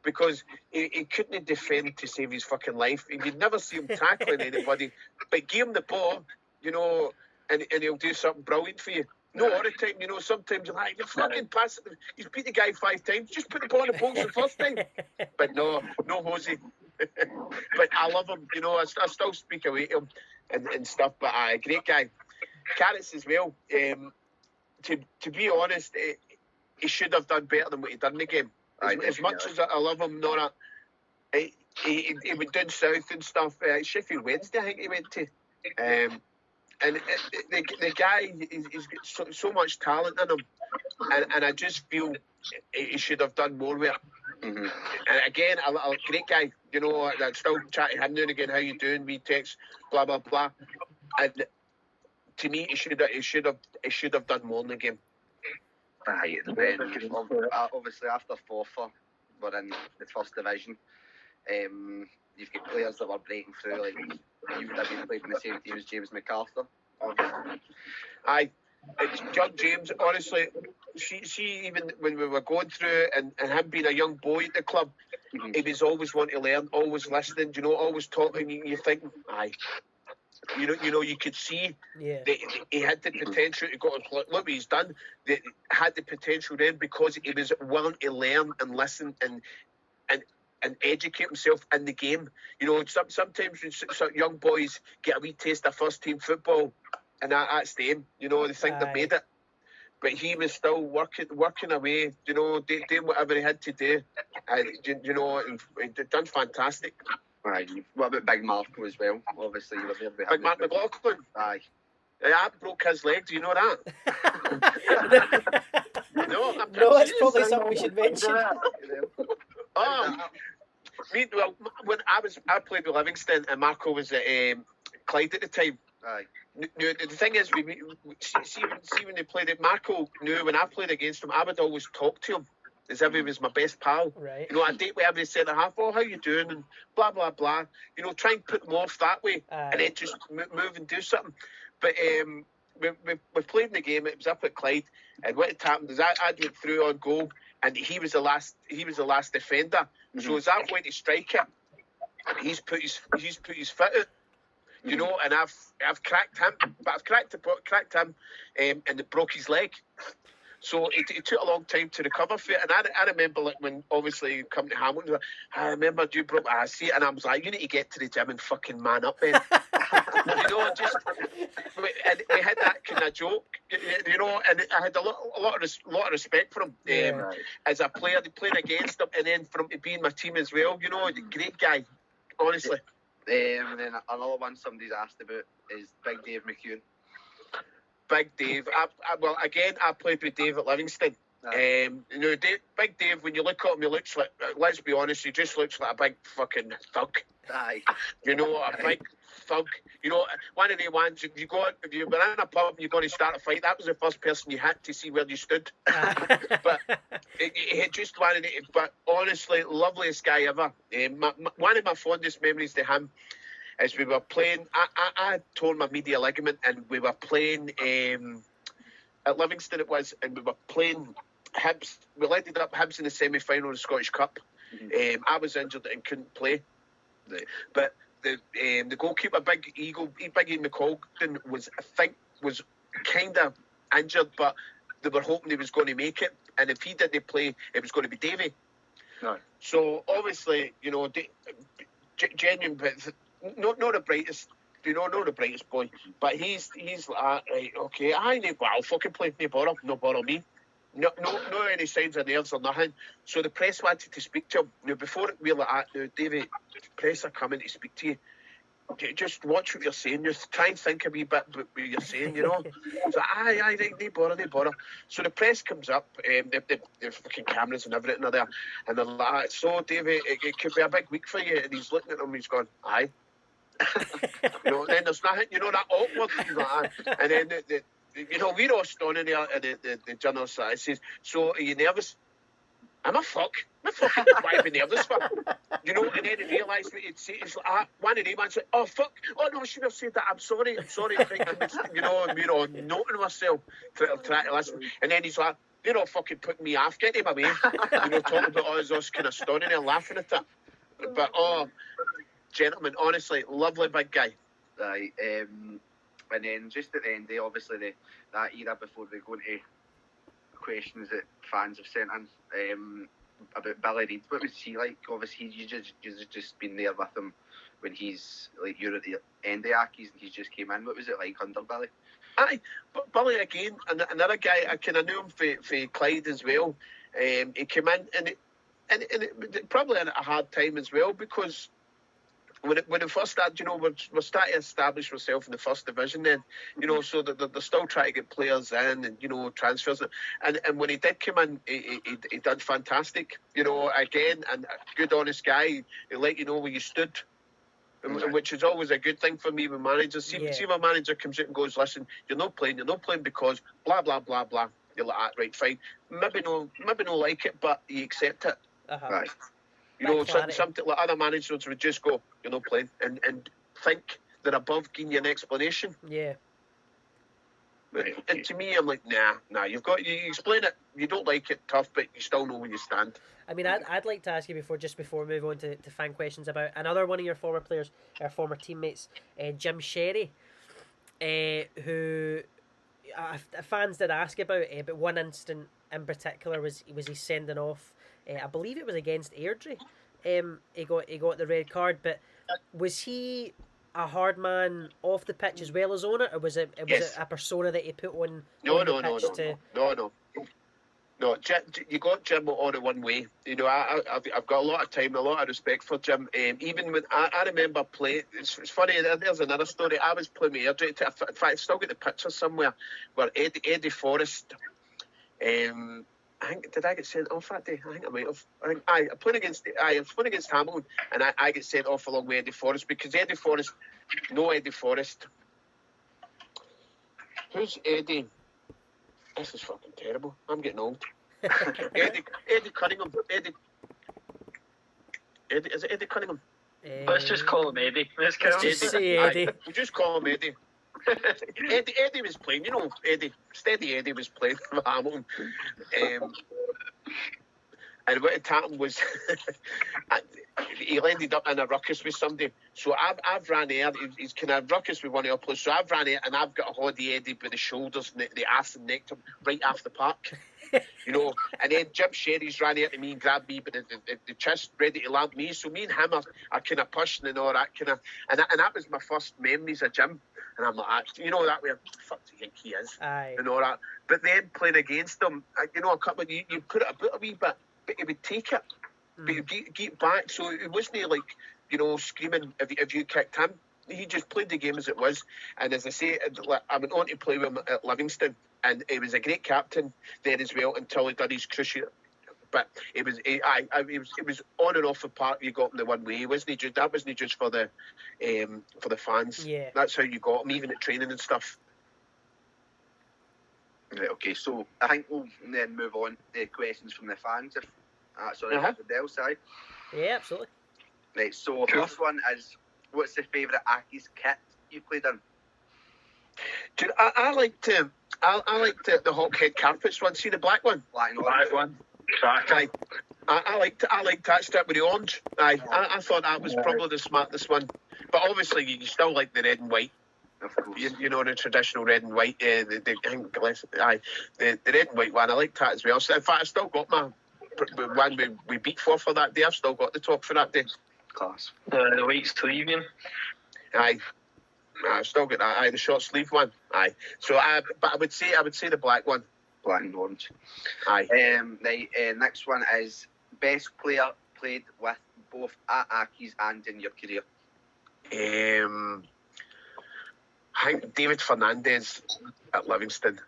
because he couldn't defend to save his fucking life. And you'd never see him tackling anybody, but give him the ball, you know, and he'll do something brilliant for you. No, all the time, you know, sometimes you're like, you're fucking passing. He's beat the guy 5 times. Just put the ball in the box the first time. But no Jose. But I love him, you know, I still speak away to him and stuff, but great guy. Carrots as well. To be honest, he should have done better than what he done in the game. As much as I love him, Nora, he went down south and stuff. Sheffield Wednesday, I think he went to. And the guy, he's got so much talent in him, and I just feel he should have done more with it. Mm-hmm. And again, a great guy, you know. I still chat to him now and again. How you doing? We text, blah blah blah. And to me, he should have done more in the game. Obviously, after Forfar, we're in the first division. You've got players that were breaking through, like you would have been playing in the same team as James MacArthur. Aye, young James, honestly, see, even when we were going through it and him being a young boy at the club, mm-hmm. He was always wanting to learn, always listening, you know, always talking. You think, aye, you know, you could see that he had the potential to go. Look what he's done. That had the potential then because he was willing to learn and listen and educate himself in the game. You know, sometimes when young boys get a wee taste of first team football, and that's them. You know, they think they've made it. But he was still working away, you know, doing whatever he had to do. You know, and he done fantastic. Right. What about Big Marco as well? Obviously, you were there behind Big Mark McLaughlin? Aye. I broke his leg, do you know that? No, it's probably something we should mention. Well, when I played with Livingston and Marco was at Clyde at the time. Aye. The thing is, see when they played it, Marco knew when I played against him, I would always talk to him as if he was my best pal. Right. You know, I'd date with every centre half, "Oh, how you doing?" and blah blah blah. You know, try and put them off that way, and then just move and do something. But we played in the game. It was up at Clyde, and what had happened is I went through on goal, and he was the last defender. Mm-hmm. So as I went to strike it, he's put his foot out. You know, and I've cracked him, but I've cracked him, and it broke his leg. So it took a long time to recover for it. And I remember, like, when obviously coming to Hamilton, I remember you broke. I see it, and I was like, you need to get to the gym and fucking man up, man. You know, and we had that kind of joke, you know, and I had a lot of respect for him as a player. Playing against him, and then from being my team as well. You know, great guy, honestly. And then another one somebody's asked about is Big Dave McHugh. Big Dave. I played with Dave at Livingston. You know, Big Dave, when you look at him, he looks like, let's be honest, he just looks like a big fucking thug. Aye. You know, a big thug. You know, one of the ones, if you were in a pub and you're going to start a fight, that was the first person you had to see where you stood. But he just wanted it. But honestly, loveliest guy ever. One of my fondest memories to him is we were playing. I tore my medial ligament, and we were playing at Livingston. It was, and we were playing Hibs. We ended up Hibs in the semi-final of the Scottish Cup. Mm-hmm. I was injured and couldn't play, but the goalkeeper, Big Ian McColgan, was kind of injured, but they were hoping he was going to make it. and if he didn't play, it was going to be Davy. No. So obviously, you know, genuine, but not the brightest. You know, not the brightest boy, but he's like, right, okay, I'll fucking play, no bother me. No any signs of nerves or nothing. So the press wanted to speak to him. Now, before we were like that, now, David, press are coming to speak to you. Just watch what you're saying. Just try and think a wee bit about what you're saying, you know. So, right, no bother. So the press comes up, the fucking cameras and everything are there, and they're like, so, David, it could be a big week for you. And he's looking at him, he's going, aye. You know, then there's nothing, you know, that awkward. Like, and then you know, we're all standing there, and the journalist says, so are you nervous? I'm a fuck. Why are you nervous for? You know, and then he realised what he'd say. It's like, one of them man said, oh fuck, oh no, I shouldn't have said that, I'm sorry. You know, and we're all noting ourselves, trying to listen. And then he's like, you're all fucking putting me off, get him away. You know, talking about us kind of standing there laughing at it. But, gentlemen, honestly, lovely big guy. Right, and then just at the end there, obviously that era before we go into questions that fans have sent in about Billy Reid, what was he like? Obviously, you just been there with him when he's like you're at the end of Accies and he's just came in. What was it like under Billy? Aye, but Billy again, another guy I kind of knew him for Clyde as well. He came in and it probably had a hard time as well because. When it first started, you know, we're starting to establish ourselves in the first division then, you know, so that they're still trying to get players in and, you know, transfers. And when he did come in, he did fantastic, you know, again, and a good, honest guy. He'll let you know where you stood, which is always a good thing for me with managers. See my manager comes out and goes, listen, you're not playing because blah, blah, blah, blah. You're like, right, fine. Maybe no like it, but you accept it. Right. You know, something like other managers would just go, you're not playing, and think they're above giving you an explanation. Yeah. Right, okay. And to me, I'm like, nah, you explain it, you don't like it, tough, but you still know where you stand. I mean, I'd like to ask you before we move on to fan questions about another one of your former players, our former teammates, Jim Sherry, who fans did ask about, but one instant in particular was his sending off. I believe it was against Airdrie. He got the red card, but was he a hard man off the pitch as well as on it, or was it a persona that he put on? No. You got Jim on it one way. You know, I've got a lot of time, a lot of respect for Jim. Even when I remember playing, it's funny. There's another story. I was playing with Airdrie. In fact, I still get the picture somewhere where Eddie Forrest. Did I get sent off that day? I think I might have. I was playing against Hamilton, and I get sent off along with Eddie Forrest because Eddie Forrest. Who's Eddie? This is fucking terrible. I'm getting old. Eddie Cunningham. Eddie. Is it Eddie Cunningham? Let's just call him Eddie. Let's just say Eddie. We'll just call him Eddie. Eddie was playing, you know. Eddie was playing for Hamilton, and what had happened was he ended up in a ruckus with somebody. So I've ran there. He's kind of ruckus with one of our players. So I've ran there and I've got a hoddy Eddie by the shoulders and the ass and necked him right off the park. You know, and then Jim Sherry's ran out to me and grabbed me by the chest, ready to lamp me. So me and him are kind of pushing and all that kind of, and that was my first memories of Jim. And I'm like, you know, that way, fuck do you think he is? Aye. And all that. But then playing against him, you know, a couple of you put it a wee bit, but he would take it, but he'd get back. So it wasn't like, you know, screaming if you kicked him. He just played the game as it was. And as I say, I went on to play with him at Livingston, and he was a great captain there as well until he done his cruciate. But it was on and off the park. You got him the one way, wasn't he? That wasn't just for the fans. Yeah, that's how you got him, even at training and stuff. Right, okay, so I think we'll then move on to questions from the fans. If that's all right with the Del side. Yeah, absolutely. Right, so first one is, what's the favourite Accies kit you played in? Dude, I liked the Hawkhead carpets one. See the black one? Black one. Aye. I liked that strip with the orange. Aye. I thought that was probably the smartest one. But obviously you still like the red and white. Of course. You know, the traditional red and white, the red and white one. I like that as well. So in fact, I've still got my one we beat for that day. I've still got the top for that day. Class. The white sleeving. Aye. I've still got that. Aye, the short sleeve one. Aye. So but I would say the black one. Black and orange. Aye. Next one is best player played with both at Accies and in your career. I think David Fernandez at Livingston.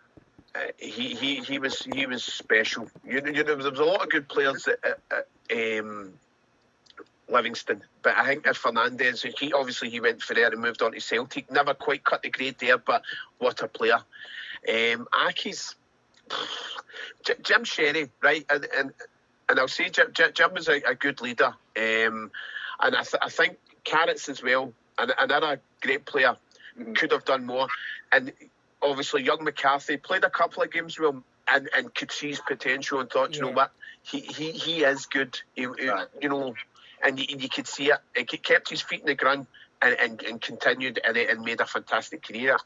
He was special. There was a lot of good players at Livingston, but I think Fernandez, he went for there and moved on to Celtic. Never quite cut the grade there, but what a player. Accies, Jim Sherry, right? And I'll say Jim was a good leader. And I think Carrots as well, and another great player, could have done more. And obviously young McCarthy played a couple of games with him and could see his potential and thought, you know what, he is good. You know, and you could see it. He kept his feet in the ground and continued and made a fantastic career.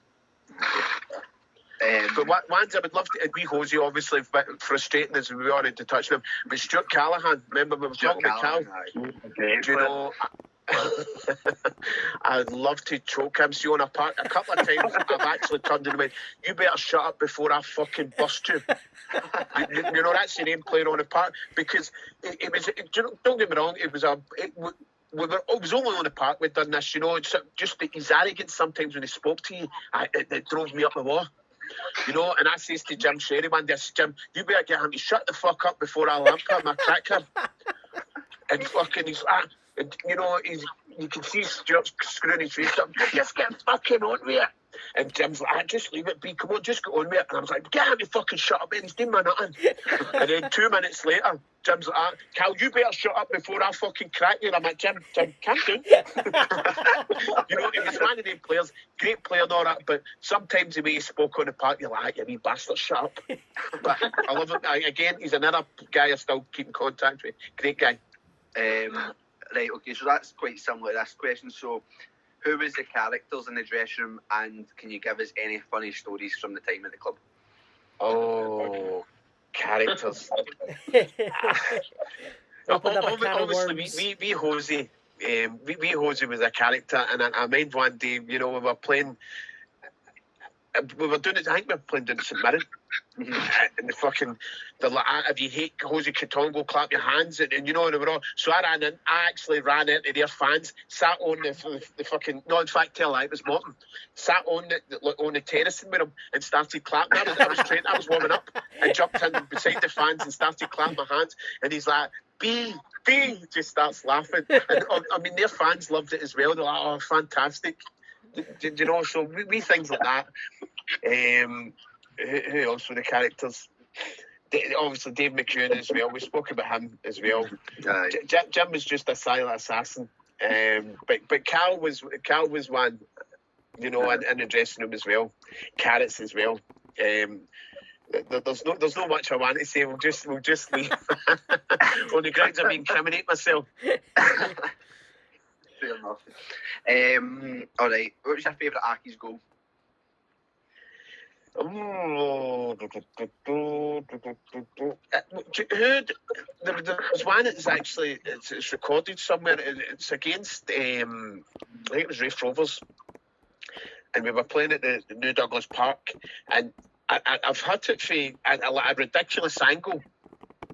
But ones I would love to, wee Hosey, obviously, frustrating as we already touched on him, but Stuart Callahan, remember we were talking about Cal? Do you know, I'd love to choke him. See, on a couple of times I've actually turned and went, you better shut up before I fucking bust you. You know, that's the name player on the park, because it was, don't get me wrong, it was only on the park we'd done this, you know. It's just his arrogance sometimes when he spoke to you, it drove me up the wall. You know, and I says to Jim Sherry one day, Jim, you better get him to shut the fuck up before I lamp him, I crack him. And fucking he's and you know, you can see Stuart screwing his face up, just get fucking on with it. And Jim's like, just leave it be, come on, just get on with it. And I was like, get him to fucking shut up, he's doing my nothing. And then 2 minutes later, Jim's like, Cal, you better shut up before I fucking crack you. And I'm like, Jim, calm down. You know, he was one of them players, great player and all that, but sometimes the way he spoke on the park, you're like, you wee bastard, shut up. But I love him. Again, he's another guy I still keep in contact with. Great guy. Right, okay, so that's quite similar to this question. So, who was the characters in the dressing room, and can you give us any funny stories from the time at the club? Oh, characters. Obviously, we Hosey. We Hosey was a character, and I mind one day, you know, we were playing. We were doing it. I think we were playing down St Mirren. And if you hate Jose Quitongo, clap your hands, and you know, they were all. So I actually ran into their fans, sat on the fucking. No, in fact, tell I it was Morton. Sat on the terracing with him and started clapping. I was trained. I was warming up and jumped in beside the fans and started clapping my hands. And he's like, B, just starts laughing. And I mean, their fans loved it as well. They're like, oh, fantastic. You know, so we things like that. Who else were the characters? Obviously Dave McEwen as well. We spoke about him as well. Jim was just a silent assassin. But Cal was one, you know, in the dressing room as well. Carrots as well. There's no much I want to say. We'll just leave on the grounds of incriminate myself. Fair enough. All right. What was your favourite Accies goal? There's one that's actually it's recorded somewhere. It's against I think it was Rafe Rovers, and we were playing at the New Douglas Park, and I've hit it for a ridiculous angle.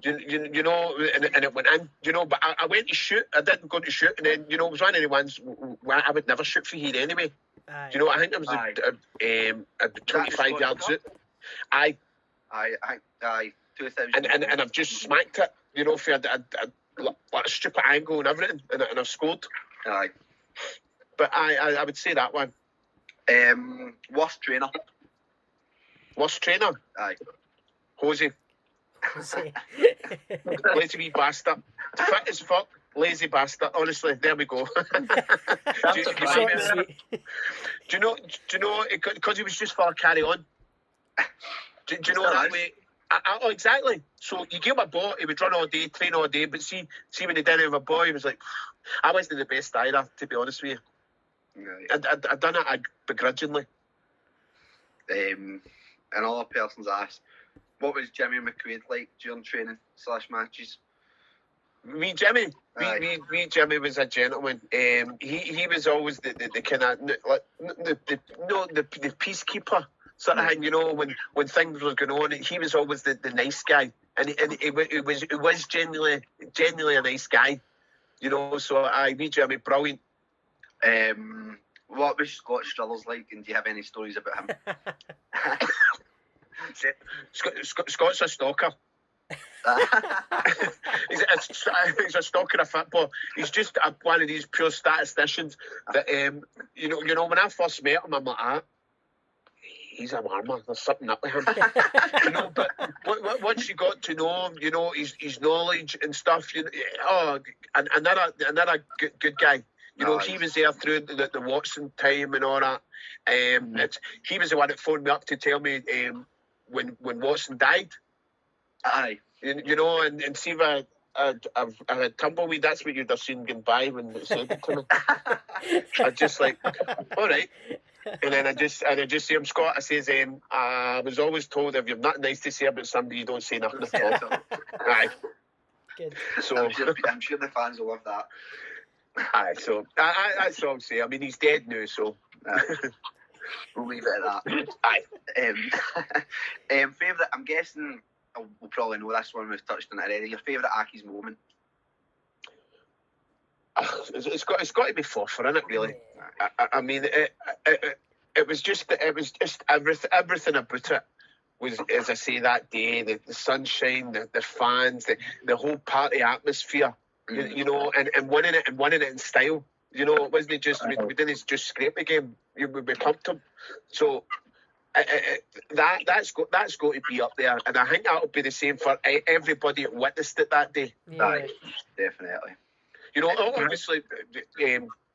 You know, and it went in, you know, but I went to shoot. I didn't go to shoot, and then, you know, it was one of the ones I would never shoot for here anyway. You know, I think it was a 25 yards shoot. Aye, 2000. And I've just smacked it, you know, for a stupid angle and everything, and I've scored. Aye. But I would say that one. Worst trainer? Aye. Hosey. Lazy wee bastard. Fit as fuck, lazy bastard. Honestly, there we go. Do you know? Because he was just for a carry on. Do you know that way? Oh, exactly. So you give him a ball, he would run all day, train all day. But see when he didn't have a ball, he was like, I wasn't the best either, to be honest with you. Right. I done it begrudgingly. Another person's asked, what was Jimmy McQuaid like during training / matches? Wee Jimmy, Aye. wee Jimmy was a gentleman. He was always the kind of like the peacekeeper sort of thing. You know, when things were going on, he was always the nice guy, and it was genuinely a nice guy. You know, so wee Jimmy, brilliant. What was Scott Struthers like, and do you have any stories about him? Scott's a stalker. he's a stalker of football. He's just one of these pure statisticians that you know when I first met him, I'm like, he's a marmer. There's something up with him. You know, but once you got to know him, you know his knowledge and stuff. You know, another good guy. You know, he was there through the Watson time and all that. He was the one that phoned me up to tell me when Watson died. Aye. You know, and see if I've had tumbleweed. That's what you'd have seen going by when they said it to me. I just like, all right. And then I just see him, Scott. I says, I was always told if you've nothing nice to say about somebody, you don't say nothing at all. Aye. Good. So I'm sure the fans will love that. Aye. So that's all I'm saying. I mean, he's dead now, so we'll leave it at that. Aye. Favourite? I'm guessing we'll probably know this one. We've touched on it already. Your favourite Accies moment? It's got to be Forfar, isn't it? Really. I mean, it was just everything about it was, as I say, that day, the sunshine, the fans, the whole party atmosphere, you know, and winning it in style. You know, it wasn't just we didn't just scrape the game. We pumped them. So that's got to be up there, and I think that'll be the same for everybody that witnessed it that day. Yeah. Aye, definitely. You know, obviously,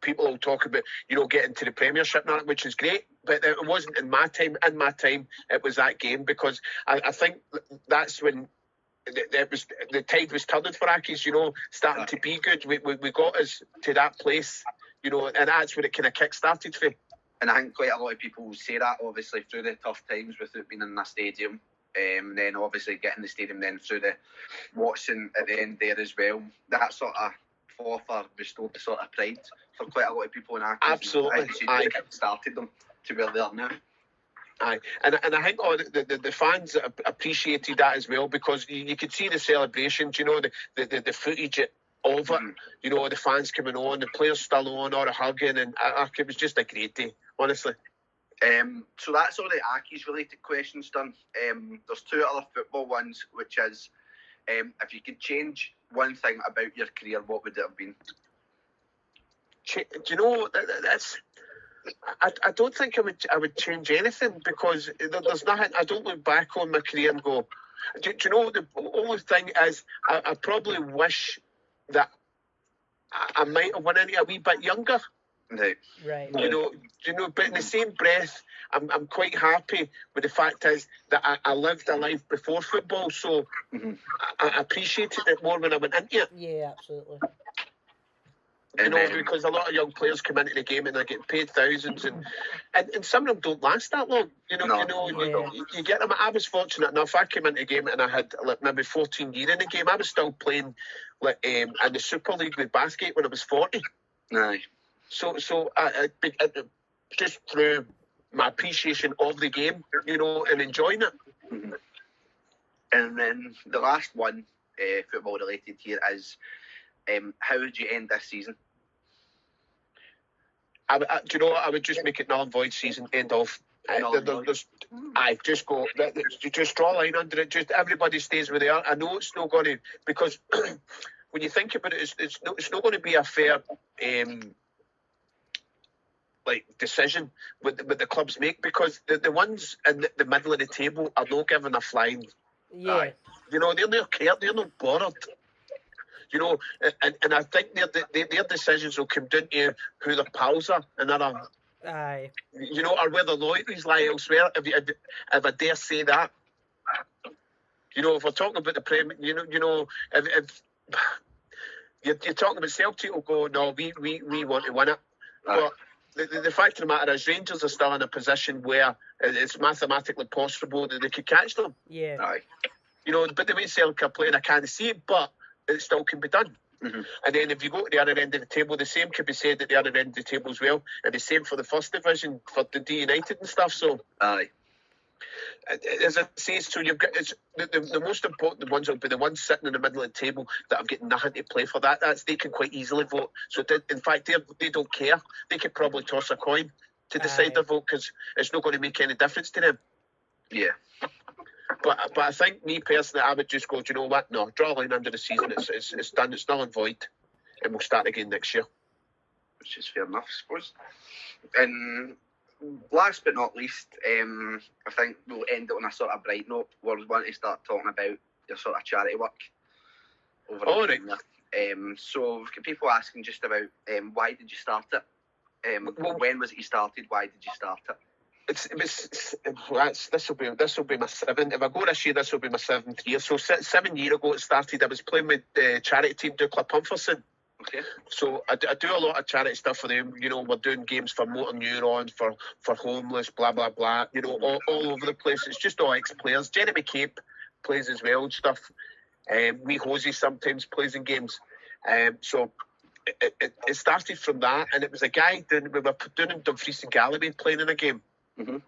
people will talk about, you know, getting to the Premiership now, which is great, but it wasn't in my time. In my time, it was that game, because I think that's when the tide was turning for Accies, you know, starting to be good. We got us to that place, you know, and that's when it kind of kick-started for. And I think quite a lot of people say that, obviously, through the tough times without being in the stadium. And then obviously getting the stadium, then through the watching at the end there as well. That sort of Forfar bestowed the sort of pride for quite a lot of people in Accies. Absolutely. Aye. Started them to where they are now. Aye, and I think the fans appreciated that as well, because you could see the celebrations, you know, the footage of it, you know, the fans coming on, the players still on, or hugging, and it was just a great day, honestly. So that's all the Accies related questions done. There's two other football ones, which is, if you could change one thing about your career, what would it have been? Do you know, that's... I don't think I would change anything, because there's nothing. I don't look back on my career and go, do you know, the only thing is I probably wish that I might have went into a wee bit younger. Right. Right. You know, but in the same breath, I'm quite happy with the fact is that I lived a life before football, so I appreciated it more when I went into it. Yeah, absolutely. You know, because a lot of young players come into the game and they get paid thousands, and some of them don't last that long. You get them. I was fortunate enough. I came into the game and I had like maybe 14 years in the game. I was still playing like in the Super League with basket when I was 40. Aye. So I just through my appreciation of the game, you know, and enjoying it. Mm-hmm. And then the last one, football related here, is how would you end this season? Do you know what? I would just make it null and void season, end of. Just go. Just draw a line under it. Just everybody stays where they are. I know it's not going to, because when you think about it, it's not going to be a fair decision with the clubs make, because the ones in the middle of the table are not given a flying. Yeah. You know, they're not cared. They're not bothered. You know, and I think their decisions will come down to who their pals are and other. Aye. You know, or where the loyalties lie elsewhere. If I dare say that. You know, if we're talking about the Premier, you know, if you're talking about Celtic, will go, no, we want to win it. But the fact of the matter is Rangers are still in a position where it's mathematically possible that they could catch them. Yeah. Aye. You know, but the way Celtic are playing, I can't see it, but it still can be done. Mm-hmm. And then if you go to the other end of the table, the same could be said at the other end of the table as well, and the same for the first division, for the D United and stuff. So, Aye. as I say, so you've got the most important ones will be the ones sitting in the middle of the table that have got nothing to play for. That's they can quite easily vote. So in fact, they don't care. They could probably toss a coin to decide their vote because it's not going to make any difference to them. Yeah. But I think, me personally, I would just go, do you know what? No, draw a line under the season. It's done. It's null and void, and we'll start again next year. Which is fair enough, I suppose. And last but not least, I think we'll end it on a sort of bright note. We're wanting to start talking about your sort of charity work. All right. So we've got people asking just about why did you start it? When was it you started? Why did you start it? This will be my seventh. If I go this year, this will be my 7th year. So 7 years ago it started. I was playing with the charity team Dukla Pumferson. Okay. So I do a lot of charity stuff for them. You know, we're doing games for motor neurons, for homeless, blah blah blah. You know, all over the place. It's just all ex-players. Jeremy Cape plays as well and stuff. Wee Hosey sometimes plays in games. So it started from that, and it was a guy we were doing in Dumfries and Galloway playing in a game. Mm-hmm.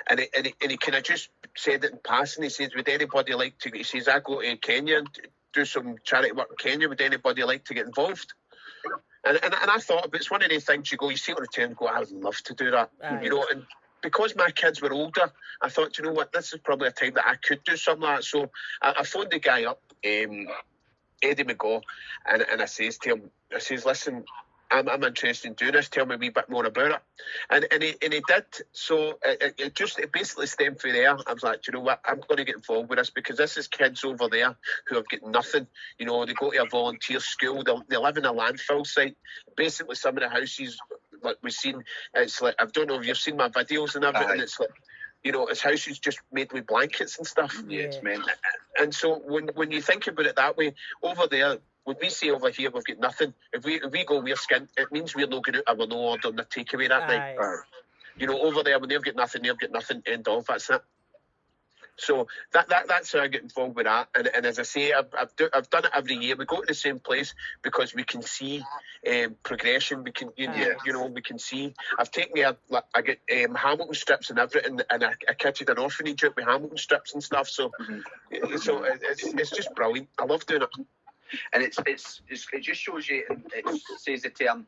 And he kind of just said it in passing. He says, would anybody like to, he says, I go to Kenya and do some charity work in Kenya. Would anybody like to get involved? And I thought, but it's one of these things you see on the return and go, I would love to do that. You know, and because my kids were older, I thought, you know what, this is probably a time that I could do something like that. So I phoned the guy up, Eddie McGaw, and I says to him, I says, listen, I'm interested in doing this. Tell me a wee bit more about it. And he did. So it basically stemmed from there. I was like, you know what? I'm going to get involved with this because this is kids over there who have got nothing. You know, they go to a volunteer school. They live in a landfill site. Basically, some of the houses, like we've seen, it's like, I don't know if you've seen my videos and everything. It's like, you know, it's houses just made with blankets and stuff. Yeah, it's meant. And so when you think about it that way, over there, when we say over here we've got nothing, if we go we're skint, it means we're not going out, we're no ordering the takeaway that night. You know, over there when they've got nothing, end of, that's it. So that's how I get involved with that. And as I say, I've done it every year. We go to the same place because we can see progression. We can you know we can see. I've taken I get Hamilton strips and everything, and I kitted an orphanage out with Hamilton strips and stuff. So so it's just brilliant. I love doing it. And it just shows you. It says the term.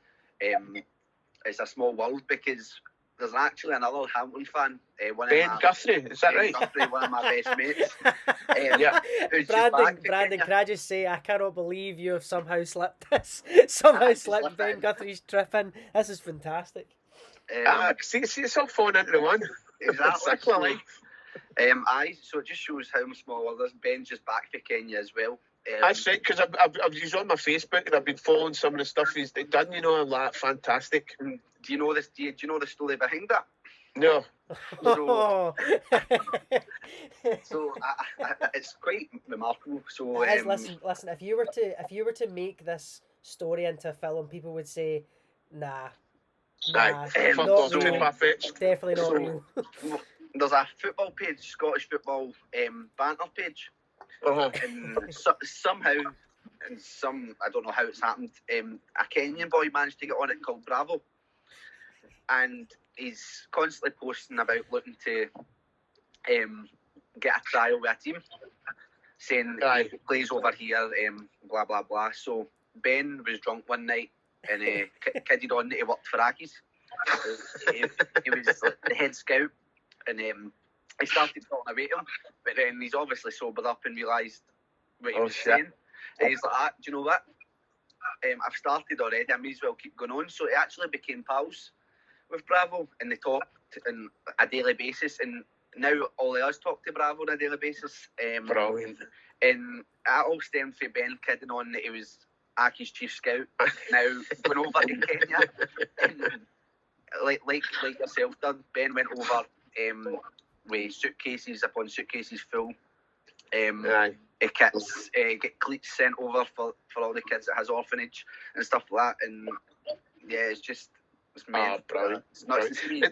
It's a small world because there's actually another Hamilton fan. Ben Guthrie, is that right? Guthrie, one of my best mates. Brandon, can I just say, I cannot believe you have somehow slipped this. Slipped Ben Guthrie's trip in. This is fantastic. See, it's all falling into the one. Exactly. So it just shows how small world is. Ben's just back to Kenya as well. That's right, because I've he's on my Facebook and I've been following some of the stuff he's done. You know, I'm like, fantastic. Do you know this? Do you know the story behind that? No. So it's quite remarkable. So listen. If you were to make this story into a film, people would say, nah, not real. Definitely not real. There's a football page, Scottish football banter page. And somehow, I don't know how it's happened, a Kenyan boy managed to get on it called Bravo, and he's constantly posting about looking to get a trial with a team, saying he plays over here, blah blah blah. So Ben was drunk one night and kidded on that he worked for Accies. He was the head scout, and I started talking about him, but then he's obviously sobered up and realised what he was saying. And he's like, do you know what? I've started already, I may as well keep going on. So he actually became pals with Bravo, and they talked on a daily basis. And now all of us talk to Bravo on a daily basis. Brilliant. And that all stemmed from Ben kidding on that he was Aki's chief scout. Now, going over to Kenya, and like yourself done, Ben went over with suitcases upon suitcases full. Kits, get cleats sent over for all the kids at his orphanage and stuff like that. And yeah, it's It's made. Brilliant. It's nuts to see.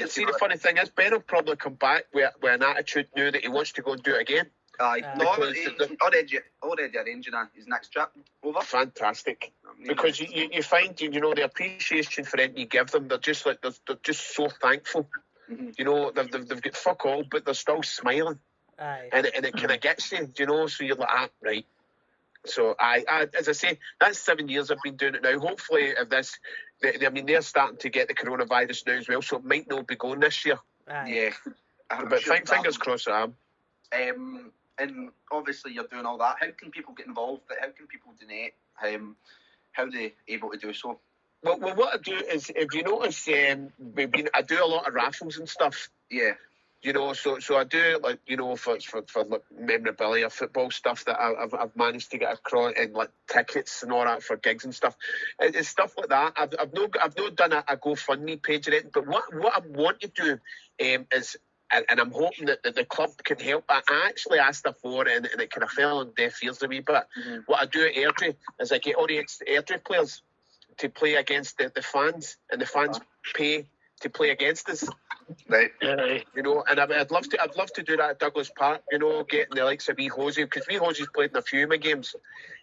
See, the funny thing is, Ben will probably come back with an attitude now that he wants to go and do it again. Aye. No, Because he's already arranging his next trip over. Fantastic. Because you find, the appreciation for it you give them, they're just so thankful. Mhm. You know, they've got fuck all, but they're still smiling. Aye. And it kind of gets you, so you're like, right. So, I as I say, that's 7 years I've been doing it now. Hopefully, if this, they're starting to get the coronavirus now as well, so it might not be going this year. Aye. Yeah. But fingers crossed I am. And obviously you're doing all that. How can people get involved? How can people donate? How are they able to do so? Well, what I do is, if you notice, I do a lot of raffles and stuff. Yeah. So I do, like, for like memorabilia, football stuff that I've managed to get across, and like tickets and all that for gigs and stuff. It's stuff like that. I've not done a GoFundMe page or anything. But what I want to do is, and I'm hoping that the club can help. I actually asked her for it, and it kind of fell on deaf ears a wee bit. Mm-hmm. What I do at Airdrie is I get all the Airdrie players to play against the fans, and the fans pay to play against us. Right. And I'd love to do that at Douglas Park. Getting the likes of Wee Hosey, because Wee Hosey's played in a few of my games.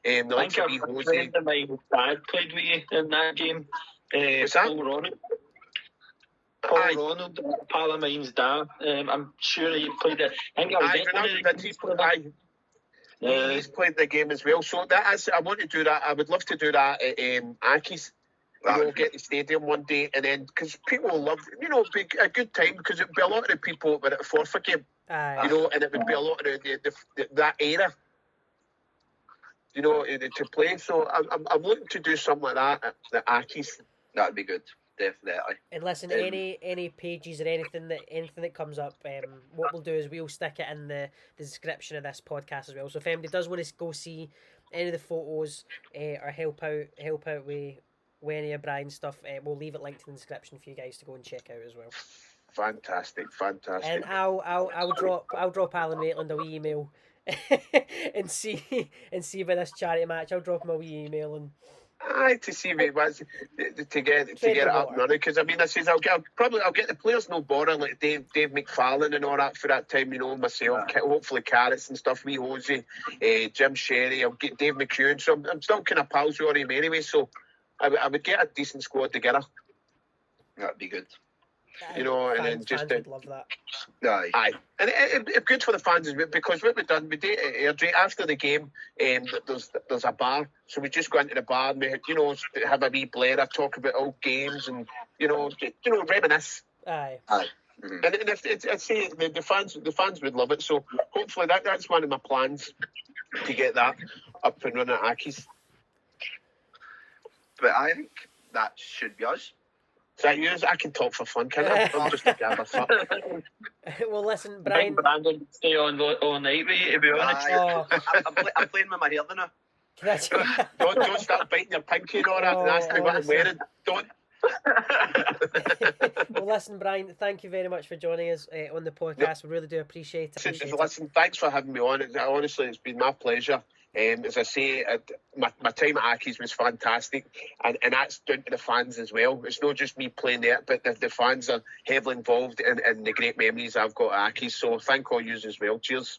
The likes of Wee Hosey. Friend of mine, Dad, played with you in that game. What's that? Paul Ronald, pal of mine's dad. I'm sure he played it. I think he's played the game as well. So I want to do that. I would love to do that at Accies. Get the stadium one day, and then, because people will love, be a good time, because it'd be a lot of the people that were at the Forfar game, Aye. and it would be a lot of that era, to play. So I'm looking to do something like that at Accies. That'd be good, definitely. And listen, any pages or anything that comes up, what we'll do is we'll stick it in the description of this podcast as well. So if anybody does want to go see any of the photos or help out with any of Brian's stuff, we'll leave it linked in the description for you guys to go and check out as well. Fantastic. And I'll drop Alan Maitland a wee email and see about this charity match. I'll drop him a wee email and. Aye, to see me to get it up and running, because I says I'll get the players no bother, like Dave McFarlane and all that for that time, myself, hopefully Carrots and stuff, Wee Hosey, Jim Sherry, I'll get Dave McEwen, so I'm still kind of pals with him anyway, so I would get a decent squad together. That'd be good. And then just would love that. Aye. And it's good for the fans as well, because what we've done, we did Airdrie after the game. There's a bar, so we just go into the bar and we have a wee blair, talk about old games and reminisce. Aye. Mm-hmm. And if I'd say the fans would love it. So hopefully that's one of my plans, to get that up and running at Accies. But I think that should be us. Is that yours? I can talk for fun, can't I? I'm just a gabber fuck. Well, listen, Brian. Brandon stay on all night with you, to be honest. I'm playing with my hair now. Don't start biting your pinky and all that and ask me what I'm wearing. Don't. Well, listen, Brian, thank you very much for joining us on the podcast. We really do appreciate it. Listen, thanks for having me on. Honestly, it's been my pleasure. As I say, my time at Accies was fantastic, and that's down to the fans as well. It's not just me playing there, but the fans are heavily involved in the great memories I've got at Accies. So thank all yous as well. Cheers.